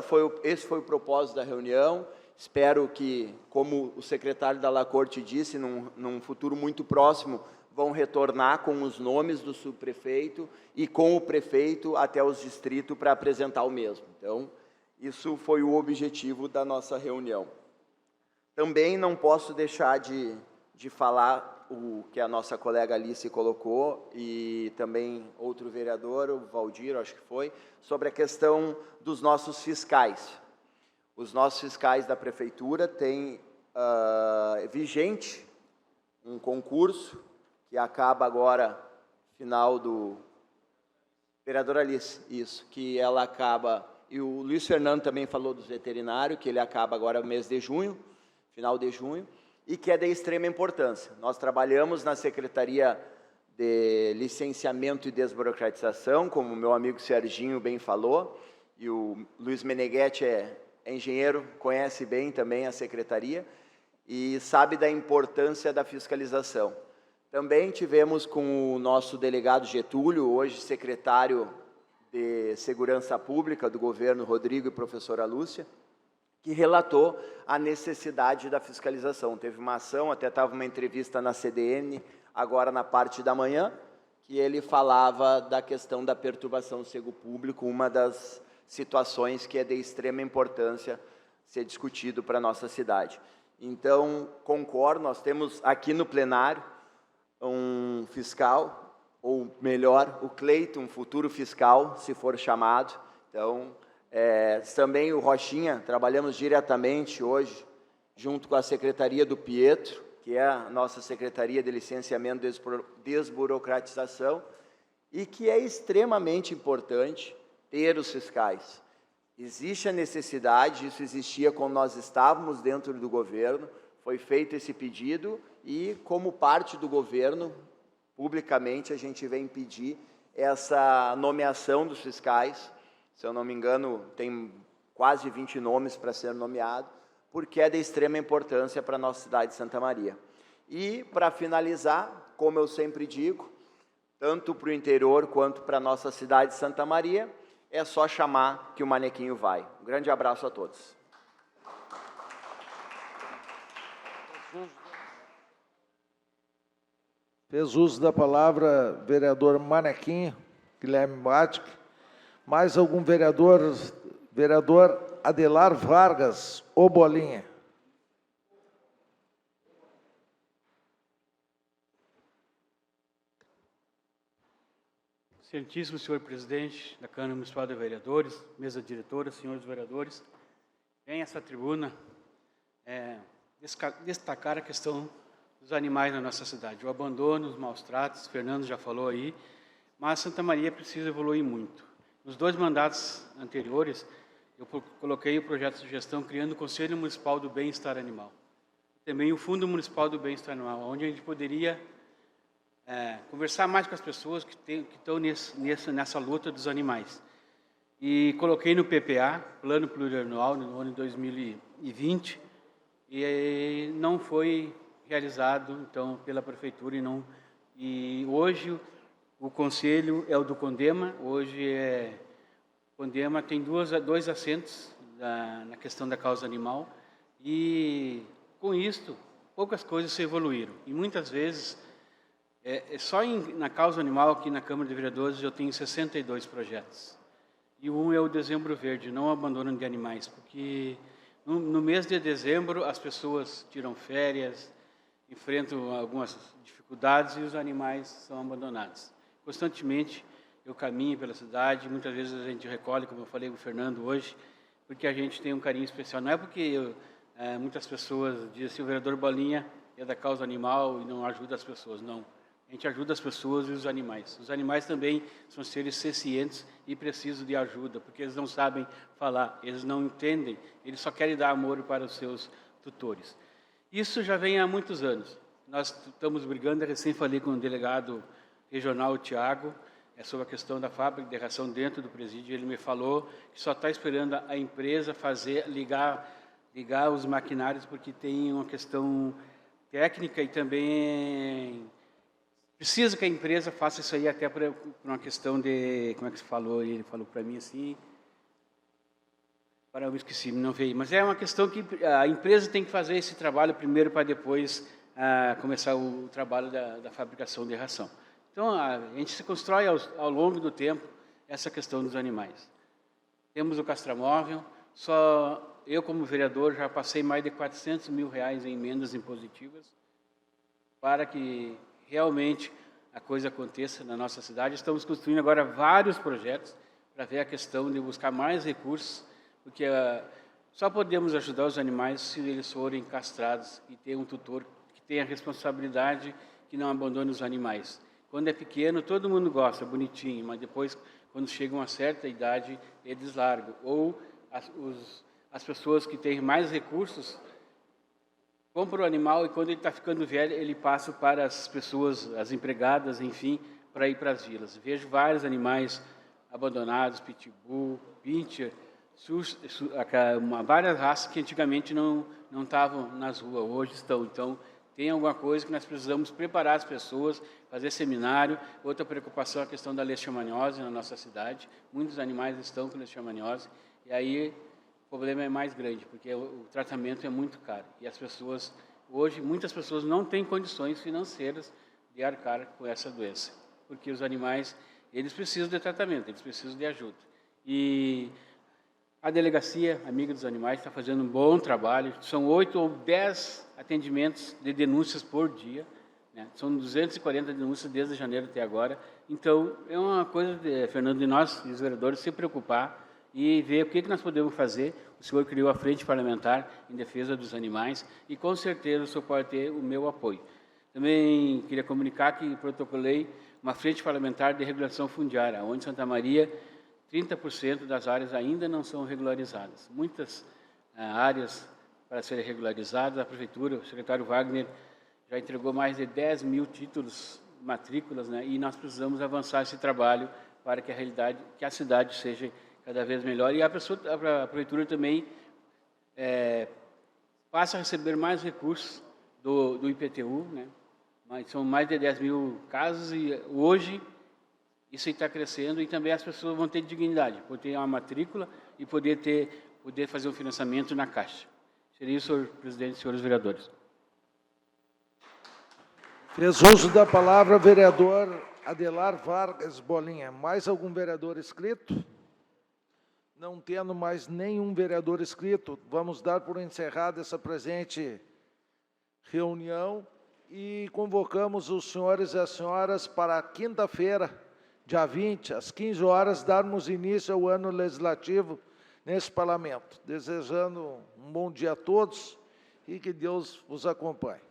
foi o propósito da reunião. Espero que, como o secretário Dalla Corte disse, num futuro muito próximo, vão retornar com os nomes do subprefeito e com o prefeito até os distritos para apresentar o mesmo. Então, isso foi o objetivo da nossa reunião. Também não posso deixar de falar o que a nossa colega Alice colocou, e também outro vereador, o Valdir, acho que foi, sobre a questão dos nossos fiscais. Os nossos fiscais da Prefeitura têm vigente um concurso que acaba agora, final do... Vereadora Alice, isso, que ela acaba... E o Luiz Fernando também falou dos veterinários, que ele acaba agora no mês de junho, final de junho, e que é de extrema importância. Nós trabalhamos na Secretaria de Licenciamento e Desburocratização, como o meu amigo Serginho bem falou, e o Luiz Meneghetti é engenheiro, conhece bem também a Secretaria, e sabe da importância da fiscalização. Também tivemos com o nosso delegado Getúlio, hoje secretário de Segurança Pública do governo Rodrigo e professora Lúcia, que relatou a necessidade da fiscalização. Teve uma ação, até estava uma entrevista na CDN, agora na parte da manhã, que ele falava da questão da perturbação do sossego público, uma das situações que é de extrema importância ser discutido para a nossa cidade. Então, concordo, nós temos aqui no plenário um fiscal, ou melhor, o Cleiton, um futuro fiscal, se for chamado. Então, também o Rochinha, trabalhamos diretamente hoje, junto com a Secretaria do Pietro, que é a nossa Secretaria de Licenciamento e Desburocratização, e que é extremamente importante ter os fiscais. Existe a necessidade, isso existia quando nós estávamos dentro do governo, foi feito esse pedido e, como parte do governo, publicamente a gente vem pedir essa nomeação dos fiscais. Se eu não me engano, tem quase 20 nomes para ser nomeado, porque é de extrema importância para a nossa cidade de Santa Maria. E, para finalizar, como eu sempre digo, tanto para o interior quanto para a nossa cidade de Santa Maria, é só chamar que o manequinho vai. Um grande abraço a todos. Fez uso da palavra vereador Manequinho, Guilherme Batic. Mais algum vereador? Vereador Adelar Vargas, ô Bolinha. Excelentíssimo senhor presidente da Câmara Municipal de Vereadores, mesa diretora, senhores vereadores, vem essa tribuna destacar a questão dos animais na nossa cidade. O abandono, os maus tratos, Fernando já falou aí, mas Santa Maria precisa evoluir muito. Nos 2 mandatos anteriores, eu coloquei o projeto de gestão criando o Conselho Municipal do Bem-Estar Animal. Também o Fundo Municipal do Bem-Estar Animal, onde a gente poderia conversar mais com as pessoas que estão nessa luta dos animais. E coloquei no PPA, Plano Plurianual, no ano de 2020, e não foi realizado, então, pela Prefeitura. E hoje o Conselho é o do Condema, hoje Condema tem 2 assentos na questão da causa animal, e com isto, poucas coisas se evoluíram. E muitas vezes, só na causa animal, aqui na Câmara de Vereadores, eu tenho 62 projetos. E um é o Dezembro Verde, não abandono de animais, porque no mês de dezembro as pessoas tiram férias, enfrentam algumas dificuldades e os animais são abandonados. Constantemente eu caminho pela cidade, muitas vezes a gente recolhe, como eu falei com o Fernando hoje, porque a gente tem um carinho especial. Não é porque muitas pessoas dizem assim, o vereador Bolinha é da causa animal e não ajuda as pessoas. Não, a gente ajuda as pessoas e os animais. Os animais também são seres sencientes e precisam de ajuda, porque eles não sabem falar, eles não entendem, eles só querem dar amor para os seus tutores. Isso já vem há muitos anos. Nós estamos brigando, eu recém falei com o delegado regional, o Tiago, sobre a questão da fábrica de ração dentro do presídio. Ele me falou que só está esperando a empresa ligar os maquinários, porque tem uma questão técnica e também precisa que a empresa faça isso aí até por uma questão de... Como é que se falou? Ele falou para mim assim... Eu me esqueci, não veio. Mas é uma questão que a empresa tem que fazer esse trabalho primeiro para depois começar o trabalho da fabricação de ração. Então, a gente se constrói ao longo do tempo essa questão dos animais. Temos o castramóvel, só eu como vereador já passei mais de R$400 mil em emendas impositivas para que realmente a coisa aconteça na nossa cidade. Estamos construindo agora vários projetos para ver a questão de buscar mais recursos, porque só podemos ajudar os animais se eles forem castrados e ter um tutor que tenha responsabilidade, que não abandone os animais. Quando é pequeno, todo mundo gosta, bonitinho, mas depois, quando chegam a uma certa idade, eles largam. Ou as pessoas que têm mais recursos compram o animal e, quando ele está ficando velho, ele passa para as pessoas, as empregadas, enfim, para ir para as vilas. Vejo vários animais abandonados, pitbull, pincher, várias raças que antigamente não estavam nas ruas, hoje estão. Então, tem alguma coisa que nós precisamos preparar as pessoas, fazer seminário. Outra preocupação é a questão da leishmaniose na nossa cidade. Muitos animais estão com leishmaniose e aí o problema é mais grande, porque o tratamento é muito caro. E as pessoas, hoje, muitas pessoas não têm condições financeiras de arcar com essa doença, porque os animais, eles precisam de tratamento, eles precisam de ajuda. E a Delegacia Amiga dos Animais está fazendo um bom trabalho, são 8 ou 10 atendimentos de denúncias por dia, né? São 240 denúncias desde janeiro até agora. Então, é uma coisa, Fernando, de nós, os vereadores, se preocupar e ver o que nós podemos fazer. O senhor criou a Frente Parlamentar em Defesa dos Animais e, com certeza, o senhor pode ter o meu apoio. Também queria comunicar que protocolei uma Frente Parlamentar de Regulação Fundiária, onde Santa Maria, 30% das áreas ainda não são regularizadas. Muitas áreas para serem regularizadas, a Prefeitura, o secretário Wagner, já entregou mais de 10 mil títulos, matrículas, né? E nós precisamos avançar esse trabalho para que a cidade seja cada vez melhor. E a Prefeitura também passa a receber mais recursos do IPTU, né? Mas são mais de 10 mil casos e hoje isso está crescendo e também as pessoas vão ter dignidade, poder ter uma matrícula e poder fazer um financiamento na Caixa. Seria isso, senhor presidente e senhores vereadores. Fez uso da palavra o vereador Adelar Vargas Bolinha. Mais algum vereador inscrito? Não tendo mais nenhum vereador inscrito, vamos dar por encerrada essa presente reunião e convocamos os senhores e as senhoras para quinta-feira, dia 20, às 15 horas, darmos início ao ano legislativo nesse parlamento. Desejando um bom dia a todos e que Deus os acompanhe.